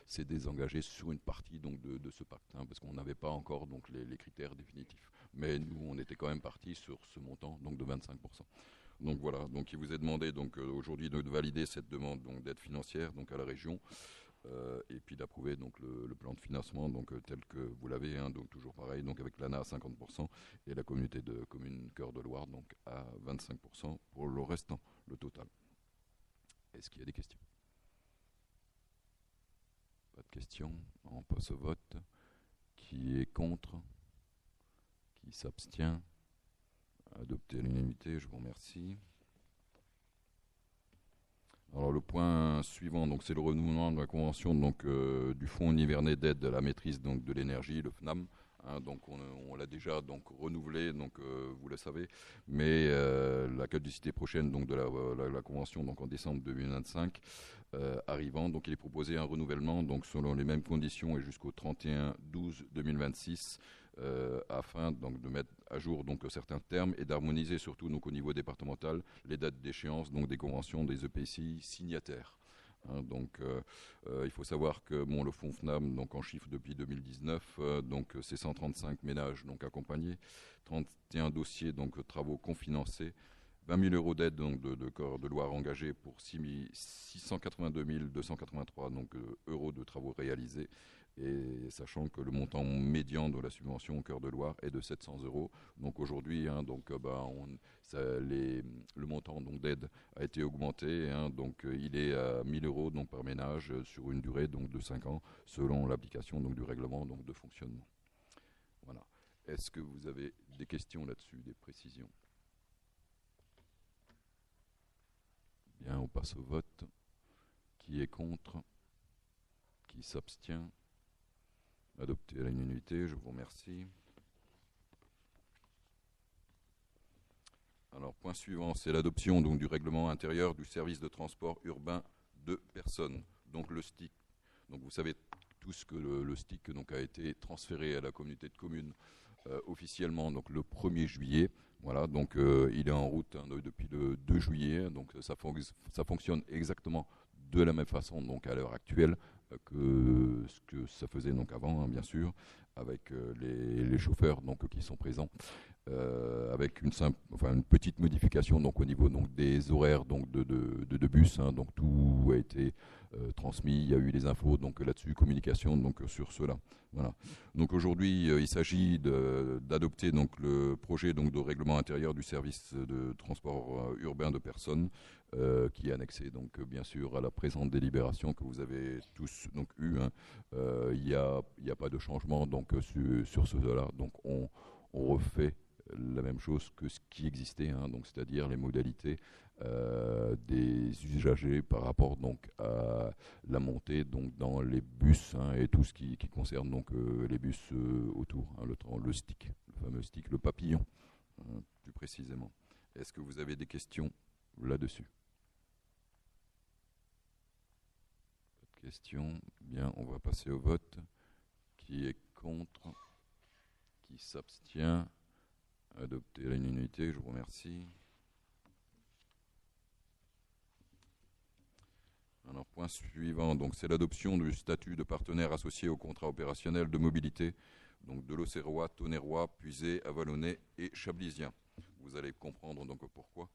s'est désengagée sur une partie donc de ce pacte hein, parce qu'on n'avait pas encore donc les critères définitifs. Mais nous on était quand même partis sur ce montant donc de 25%. Donc voilà, donc il vous est demandé donc aujourd'hui de valider cette demande donc d'aide financière donc à la région et puis d'approuver donc le plan de financement donc tel que vous l'avez hein, donc toujours pareil donc avec l'ANA à 50% et la communauté de communes Cœur de Loire donc à 25% pour le restant, le total. Est-ce qu'il y a des questions? Pas de questions. On passe au vote. Qui est contre? Qui s'abstient? Adopté à l'unanimité, je vous remercie. Alors le point suivant, donc c'est le renouvellement de la convention donc du Fonds nivernais d'aide à la maîtrise donc de l'énergie, le FNAM. Hein, donc on l'a déjà donc renouvelé, donc vous le savez, mais la caducité prochaine donc de la convention donc en décembre 2025 arrivant, donc il est proposé un renouvellement donc selon les mêmes conditions et jusqu'au 31/12/2026. Afin donc de mettre à jour donc certains termes et d'harmoniser surtout donc au niveau départemental les dates d'échéance donc des conventions des EPCI signataires. Hein, donc il faut savoir que bon, le fonds FNAM donc en chiffre depuis 2019 donc c'est 135 ménages donc accompagnés, 31 dossiers donc travaux confinancés, 20 000 euros d'aide donc de Cœur de Loire engagés pour 682 283 donc euros de travaux réalisés. Et sachant que le montant médian de la subvention au Cœur de Loire est de 700 euros. Donc aujourd'hui, hein, donc, le montant donc, d'aide a été augmenté. Hein, donc il est à 1 000 euros donc, par ménage sur une durée donc, de 5 ans selon l'application donc, du règlement donc, de fonctionnement. Voilà. Est-ce que vous avez des questions là-dessus, des précisions? Bien, on passe au vote. Qui est contre? Qui s'abstient? Adopté à l'unanimité, je vous remercie. Alors, point suivant, c'est l'adoption donc du règlement intérieur du service de transport urbain de personnes, donc le STIC. Donc, vous savez tous que le STIC donc, a été transféré à la communauté de communes officiellement donc, le 1er juillet. Voilà, donc il est en route hein, depuis le 2 juillet, donc ça fonctionne exactement de la même façon donc à l'heure actuelle que ce que ça faisait donc avant, hein, bien sûr, avec les chauffeurs donc qui sont présents, avec une petite modification donc au niveau donc des horaires donc de bus, hein, donc tout a été transmis, il y a eu des infos donc là-dessus, communication donc sur cela. Voilà. Donc aujourd'hui, il s'agit d'adopter donc le projet donc de règlement intérieur du service de transport urbain de personnes qui est annexé donc bien sûr à la présente délibération que vous avez tous donc eu. Hein. Il y a pas de changement donc sur cela. Donc on refait la même chose que ce qui existait, hein, donc c'est-à-dire les modalités des usagers par rapport donc à la montée donc dans les bus hein, et tout ce qui concerne donc les bus autour, hein, le stick, le fameux stick, le papillon, hein, plus précisément. Est-ce que vous avez des questions là-dessus? Pas de questions. Bien, on va passer au vote. Qui est contre? Qui s'abstient? Adopté à l'unanimité, je vous remercie. Alors, point suivant, donc c'est l'adoption du statut de partenaire associé au contrat opérationnel de mobilité, donc de l'Auxerrois, Tonnerrois, Puisé, Avallonnais et Chablisien. Vous allez comprendre donc pourquoi.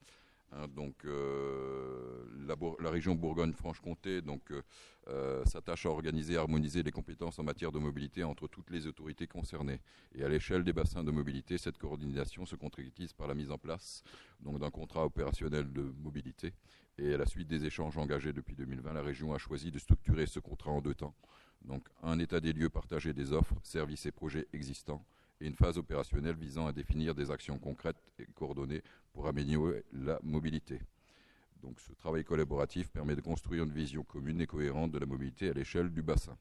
Donc la région Bourgogne-Franche-Comté s'attache à organiser et harmoniser les compétences en matière de mobilité entre toutes les autorités concernées. Et à l'échelle des bassins de mobilité, cette coordination se concrétise par la mise en place d'un contrat opérationnel de mobilité. Et à la suite des échanges engagés depuis 2020, la région a choisi de structurer ce contrat en 2 temps. Donc un état des lieux partagé des offres, services et projets existants, et une phase opérationnelle visant à définir des actions concrètes et coordonnées pour améliorer la mobilité. Donc ce travail collaboratif permet de construire une vision commune et cohérente de la mobilité à l'échelle du bassin.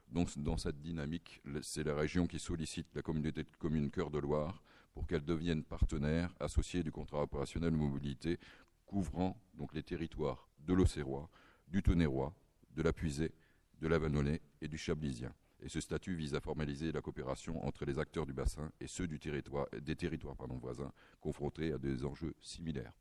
Donc dans cette dynamique, c'est la région qui sollicite la communauté de communes Cœur de Loire pour qu'elle devienne partenaire associé du contrat opérationnel de mobilité couvrant donc les territoires de l'Auxerrois, du Tonnerrois, de la Puisée, de l'Avallonnais et du Chablisien. Et ce statut vise à formaliser la coopération entre les acteurs du bassin et ceux des territoires voisins confrontés à des enjeux similaires.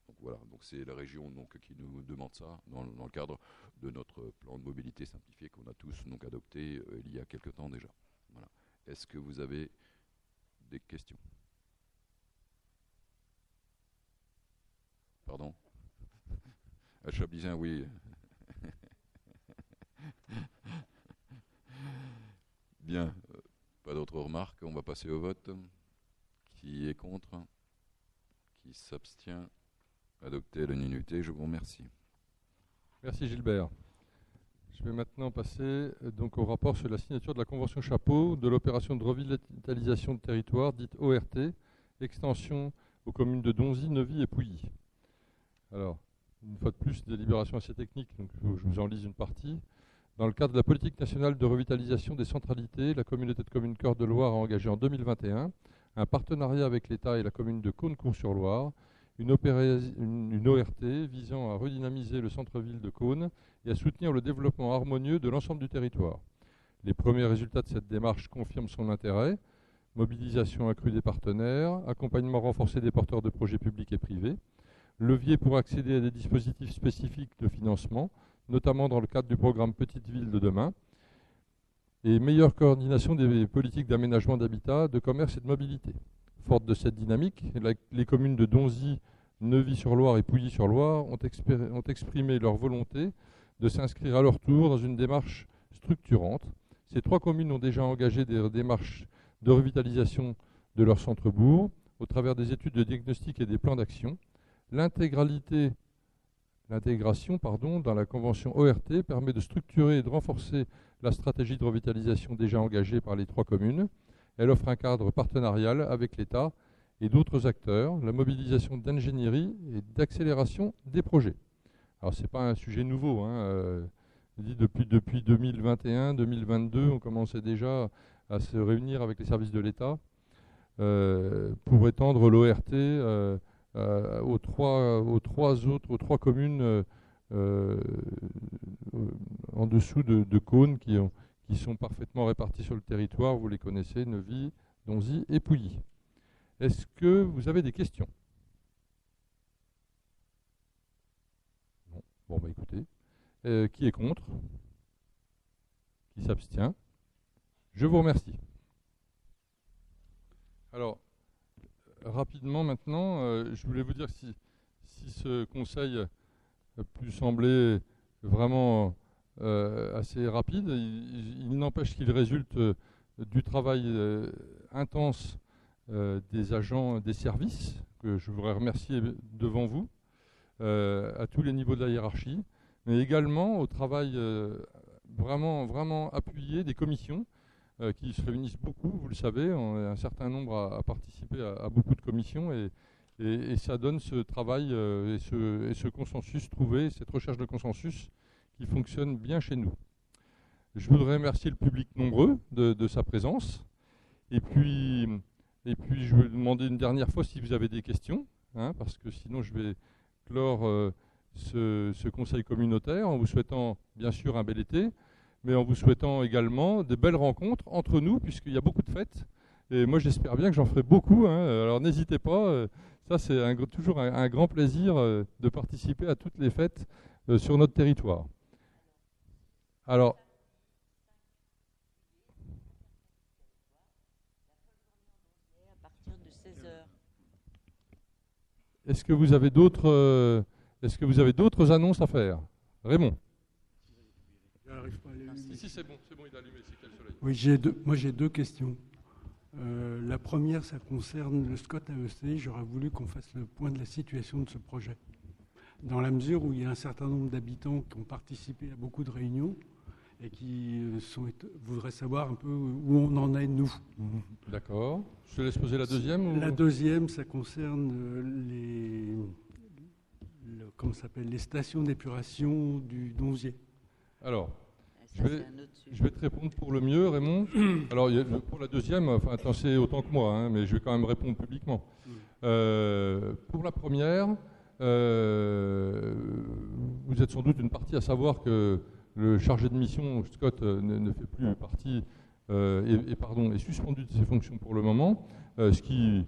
Donc voilà, donc c'est la région qui nous demande ça dans le cadre de notre plan de mobilité simplifié qu'on a tous adopté il y a quelque temps déjà. Voilà. Est-ce que vous avez des questions? Pardon? À Chablisien, oui. Bien, pas d'autres remarques, on va passer au vote. Qui est contre? Qui s'abstient? Adopté à l'unanimité, je vous remercie. Merci Gilbert. Je vais maintenant passer au rapport sur la signature de la convention chapeau de l'opération de revitalisation de territoire, dite ORT, extension aux communes de Donzy, Neuvy et Pouilly. Alors, une fois de plus, délibération assez technique, donc je vous en lise une partie. Dans le cadre de la politique nationale de revitalisation des centralités, la communauté de communes Cœur de Loire a engagé en 2021 un partenariat avec l'État et la commune de Caunes-Cours-sur-Loire, une ORT visant à redynamiser le centre-ville de Caunes et à soutenir le développement harmonieux de l'ensemble du territoire. Les premiers résultats de cette démarche confirment son intérêt: mobilisation accrue des partenaires, accompagnement renforcé des porteurs de projets publics et privés, levier pour accéder à des dispositifs spécifiques de financement, notamment dans le cadre du programme Petites Villes de demain, et meilleure coordination des politiques d'aménagement d'habitat, de commerce et de mobilité. Forte de cette dynamique, les communes de Donzy, Neuvy-sur-Loire et Pouilly-sur-Loire ont exprimé leur volonté de s'inscrire à leur tour dans une démarche structurante. Ces 3 communes ont déjà engagé des démarches de revitalisation de leur centre-bourg au travers des études de diagnostic et des plans d'action. L'intégration dans la convention ORT permet de structurer et de renforcer la stratégie de revitalisation déjà engagée par les 3 communes. Elle offre un cadre partenarial avec l'État et d'autres acteurs, la mobilisation d'ingénierie et d'accélération des projets. Alors ce n'est pas un sujet nouveau. Depuis 2021-2022, on commençait déjà à se réunir avec les services de l'État pour étendre l'ORT aux trois communes en dessous de Caunes qui sont parfaitement réparties sur le territoire. Vous les connaissez, Neuvy, Donzy et Pouilly. Est-ce que vous avez des questions? Non. Bon, bah écoutez. Qui est contre? Qui s'abstient? Je vous remercie. Alors, rapidement maintenant, je voulais vous dire si ce conseil a pu sembler vraiment assez rapide, il n'empêche qu'il résulte du travail intense des agents des services, que je voudrais remercier devant vous, à tous les niveaux de la hiérarchie, mais également au travail vraiment appuyé des commissions qui se réunissent beaucoup, vous le savez, un certain nombre a participé à beaucoup de commissions et ça donne ce travail et ce consensus trouvé, cette recherche de consensus qui fonctionne bien chez nous. Je voudrais remercier le public nombreux de sa présence et puis je vais demander une dernière fois si vous avez des questions, parce que sinon je vais clore ce conseil communautaire en vous souhaitant bien sûr un bel été, mais en vous souhaitant également de belles rencontres entre nous, puisqu'il y a beaucoup de fêtes. Et moi, j'espère bien que j'en ferai beaucoup. Alors n'hésitez pas. Ça, c'est toujours un grand plaisir de participer à toutes les fêtes sur notre territoire. Alors, À partir de 16 heures. est-ce que vous avez d'autres annonces à faire? Raymond? J'arrive pas à les allumer. Si, c'est bon, il est allumé, c'est quel soleil? Oui, moi j'ai deux questions. La première, ça concerne le SCOT AEC. J'aurais voulu qu'on fasse le point de la situation de ce projet. Dans la mesure où il y a un certain nombre d'habitants qui ont participé à beaucoup de réunions et qui voudraient savoir un peu où on en est, nous. D'accord. Je te laisse poser la deuxième. La deuxième, ça concerne les stations d'épuration du Donzier. Alors, je vais te répondre pour le mieux, Raymond. Alors, pour la deuxième, enfin, t'en sais autant que moi, hein, mais je vais quand même répondre publiquement. Pour la première, vous êtes sans doute une partie à savoir que le chargé de mission, Scott, ne fait plus partie, est suspendu de ses fonctions pour le moment, ce qui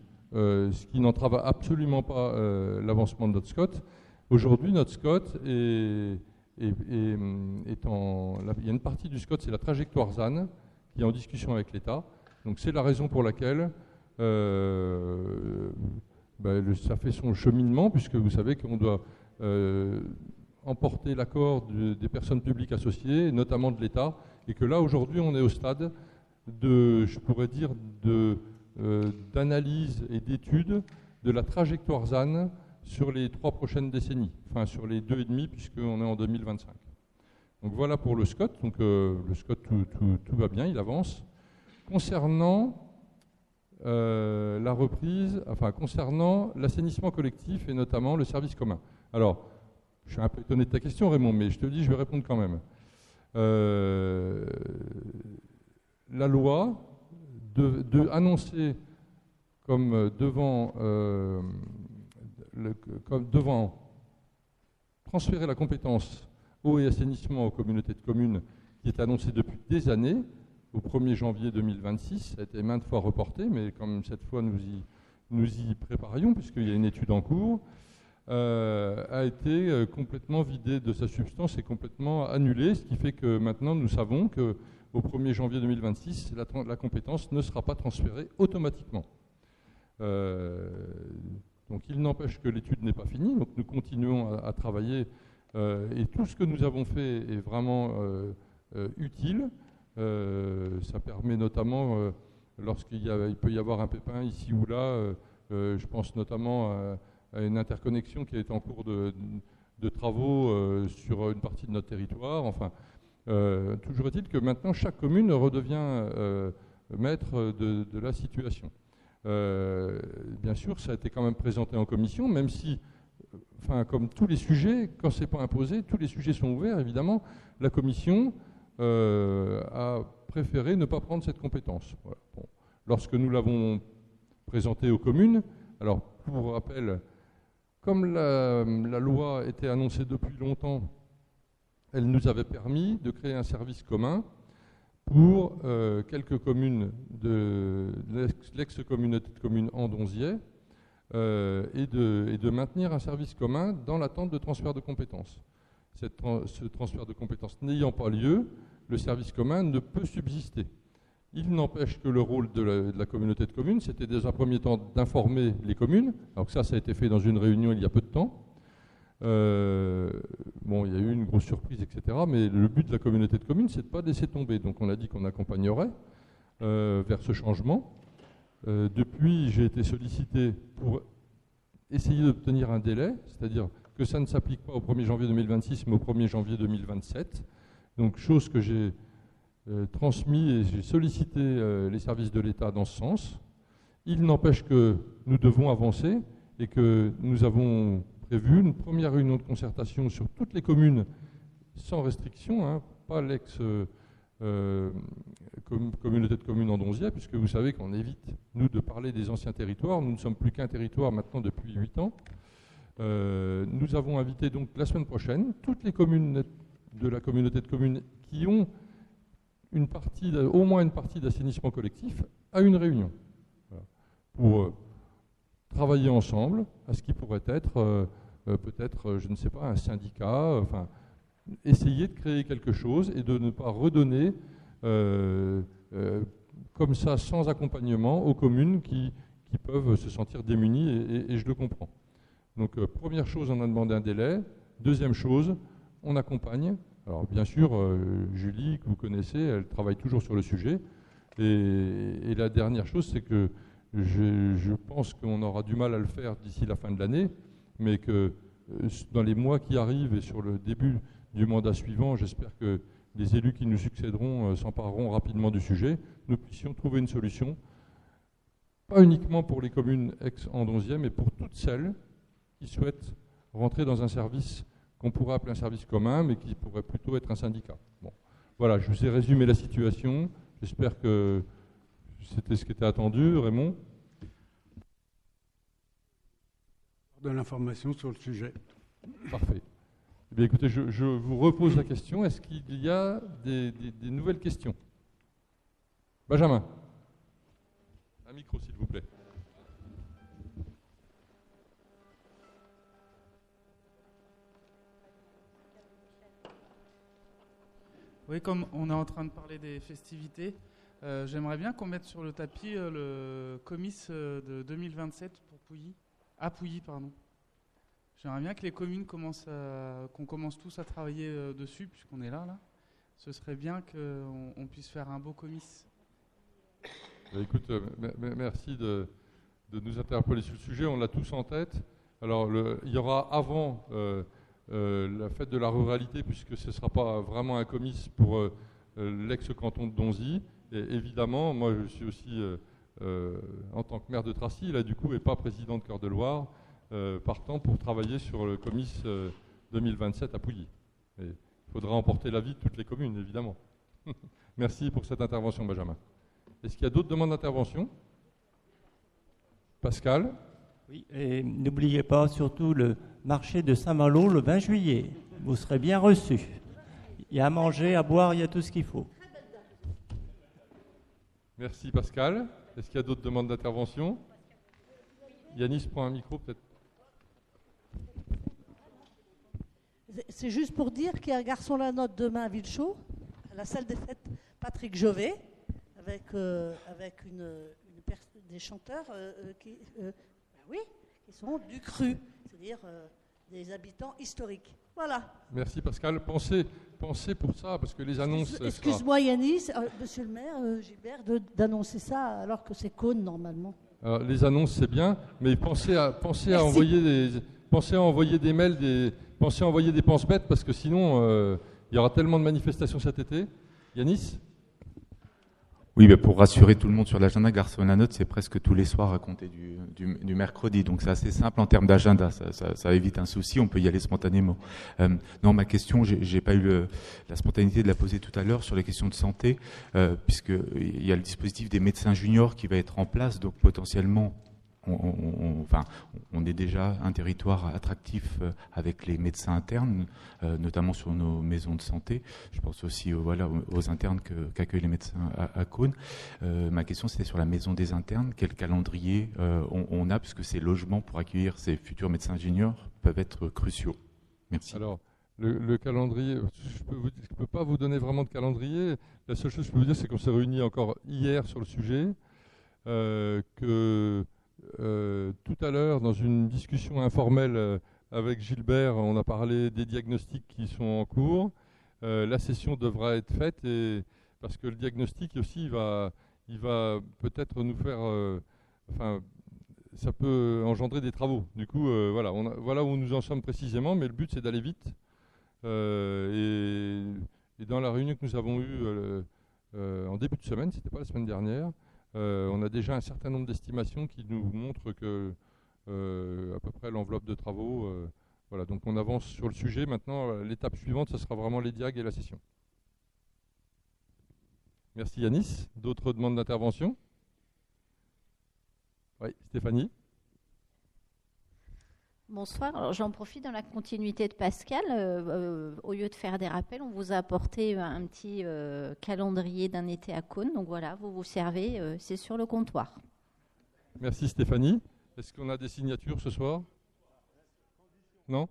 n'entrave absolument pas l'avancement de notre Scott. Aujourd'hui, notre Scott il y a une partie du SCOT, c'est la trajectoire ZAN, qui est en discussion avec l'État. Donc c'est la raison pour laquelle ça fait son cheminement, puisque vous savez qu'on doit emporter l'accord des personnes publiques associées, notamment de l'État, et que là, aujourd'hui, on est au stade d'analyse et d'étude de la trajectoire ZAN sur les 3 prochaines décennies, enfin sur les 2,5, puisqu'on est en 2025. Donc voilà pour le SCOT. Donc le SCOT, tout va bien, il avance. Concernant la reprise, enfin concernant l'assainissement collectif et notamment le service commun. Alors, je suis un peu étonné de ta question, Raymond, mais je te dis, je vais répondre quand même. La loi annoncer comme devant transférer la compétence eau et assainissement aux communautés de communes, qui est annoncée depuis des années, au 1er janvier 2026, ça a été maintes fois reporté, mais comme cette fois nous y préparions, puisqu'il y a une étude en cours, a été complètement vidée de sa substance et complètement annulée, ce qui fait que maintenant nous savons qu'au 1er janvier 2026, la compétence ne sera pas transférée automatiquement. Donc il n'empêche que l'étude n'est pas finie, donc nous continuons à travailler et tout ce que nous avons fait est vraiment utile. Ça permet notamment, lorsqu'il peut y avoir un pépin ici ou là, je pense notamment à une interconnexion qui est en cours de travaux sur une partie de notre territoire. Enfin, toujours est-il que maintenant chaque commune redevient maître de la situation. Bien sûr, ça a été quand même présenté en commission, même si, comme tous les sujets, quand ce n'est pas imposé, tous les sujets sont ouverts, évidemment, la commission a préféré ne pas prendre cette compétence. Voilà. Bon. Lorsque nous l'avons présenté aux communes, alors pour rappel, comme la loi était annoncée depuis longtemps, elle nous avait permis de créer un service commun pour quelques communes de l'ex-communauté de communes Andonziais et de maintenir un service commun dans l'attente de transfert de compétences. Ce transfert de compétences n'ayant pas lieu, le service commun ne peut subsister. Il n'empêche que le rôle de la communauté de communes, c'était dans un premier temps d'informer les communes. Alors que ça a été fait dans une réunion il y a peu de temps. Bon, il y a eu une grosse surprise, etc. Mais le but de la communauté de communes, c'est de ne pas laisser tomber. Donc on a dit qu'on accompagnerait vers ce changement. Depuis, j'ai été sollicité pour essayer d'obtenir un délai, c'est-à-dire que ça ne s'applique pas au 1er janvier 2026, mais au 1er janvier 2027. Donc chose que j'ai transmis et j'ai sollicité les services de l'État dans ce sens. Il n'empêche que nous devons avancer et que nous avons prévu une première réunion de concertation sur toutes les communes sans restriction, hein, pas l'ex-communauté de communes Andonziais, puisque vous savez qu'on évite, nous, de parler des anciens territoires. Nous ne sommes plus qu'un territoire maintenant depuis 8 ans. Nous avons invité donc la semaine prochaine toutes les communes de la communauté de communes qui ont au moins une partie d'assainissement collectif à une réunion. Voilà. Pour travailler ensemble à ce qui pourrait être peut-être, je ne sais pas, un syndicat, enfin, essayer de créer quelque chose et de ne pas redonner comme ça, sans accompagnement, aux communes qui peuvent se sentir démunies, et je le comprends. Donc, première chose, on a demandé un délai. Deuxième chose, on accompagne. Alors, bien sûr, Julie, que vous connaissez, elle travaille toujours sur le sujet. Et la dernière chose, c'est que je pense qu'on aura du mal à le faire d'ici la fin de l'année, mais que dans les mois qui arrivent et sur le début du mandat suivant, j'espère que les élus qui nous succéderont s'empareront rapidement du sujet, nous puissions trouver une solution, pas uniquement pour les communes ex-Andonziais, mais pour toutes celles qui souhaitent rentrer dans un service qu'on pourrait appeler un service commun, mais qui pourrait plutôt être un syndicat. Bon. Voilà, je vous ai résumé la situation. J'espère que c'était ce qui était attendu. Raymond ? De l'information sur le sujet. Parfait. Eh bien, écoutez, je vous repose la question. Est-ce qu'il y a des nouvelles questions ? Benjamin ? Un micro, s'il vous plaît. Oui, comme on est en train de parler des festivités, j'aimerais bien qu'on mette sur le tapis le comice de 2027 pour Pouilly. À Pouilly, pardon. J'aimerais bien que les communes qu'on commence tous à travailler dessus, puisqu'on est là. Ce serait bien qu'on puisse faire un beau comice. Écoute, merci de nous interpeller sur le sujet. On l'a tous en tête. Alors, il y aura avant la fête de la ruralité, puisque ce ne sera pas vraiment un comice pour l'ex-canton de Donzy. Et évidemment, moi, je suis aussi, en tant que maire de Tracy, là, du coup, et pas président de Cœur de Loire, partant pour travailler sur le comice 2027 à Pouilly. Il faudra emporter l'avis de toutes les communes, évidemment. Merci pour cette intervention, Benjamin. Est-ce qu'il y a d'autres demandes d'intervention ? Pascal ? Oui, et n'oubliez pas surtout le marché de Saint-Malo le 20 juillet. Vous serez bien reçus. Il y a à manger, à boire, il y a tout ce qu'il faut. Merci Pascal. Est-ce qu'il y a d'autres demandes d'intervention ? Yanis prend un micro peut-être. C'est juste pour dire qu'il y a un garçon la note demain à Villechaux, à la salle des fêtes Patrick Jovet, avec des chanteurs qui sont du cru, c'est-à-dire des habitants historiques. Voilà. Merci Pascal. Pensez pour ça, parce que les annonces... Excuse-moi Yanis, monsieur le maire, Gilbert, d'annoncer ça alors que c'est Cône normalement. Alors, les annonces c'est bien, mais pensez à envoyer des mails, pensez à envoyer des penses-bêtes, parce que sinon il y aura tellement de manifestations cet été. Yanis ? Oui, mais pour rassurer tout le monde sur l'agenda, Garçon-la-Note, c'est presque tous les soirs à compter du mercredi. Donc c'est assez simple en termes d'agenda. Ça évite un souci, on peut y aller spontanément. Non, ma question, j'ai pas eu la spontanéité de la poser tout à l'heure sur les questions de santé, puisqu'il y a le dispositif des médecins juniors qui va être en place, donc potentiellement... On est déjà un territoire attractif avec les médecins internes, notamment sur nos maisons de santé. Je pense aussi aux internes qu'accueillent les médecins à Cône. Ma question, c'était sur la maison des internes. Quel calendrier on a, puisque ces logements pour accueillir ces futurs médecins juniors peuvent être cruciaux. Merci. Alors, le calendrier, je ne peux pas vous donner vraiment de calendrier. La seule chose que je peux vous dire, c'est qu'on s'est réunis encore hier sur le sujet, tout à l'heure, dans une discussion informelle avec Gilbert, on a parlé des diagnostics qui sont en cours. La session devra être faite, parce que le diagnostic aussi, il va peut-être nous faire... ça peut engendrer des travaux. Du coup, voilà où nous en sommes précisément, mais le but, c'est d'aller vite. Et dans la réunion que nous avons eue en début de semaine, c'était pas la semaine dernière, on a déjà un certain nombre d'estimations qui nous montrent que à peu près l'enveloppe de travaux. Voilà, donc on avance sur le sujet. Maintenant, l'étape suivante, ce sera vraiment les diags et la session. Merci Yanis. D'autres demandes d'intervention ? Oui, Stéphanie. Bonsoir. Alors j'en profite dans la continuité de Pascal. Au lieu de faire des rappels, on vous a apporté un petit calendrier d'un été à Cône. Donc voilà, vous vous servez, c'est sur le comptoir. Merci Stéphanie. Est-ce qu'on a des signatures ce soir ? Non?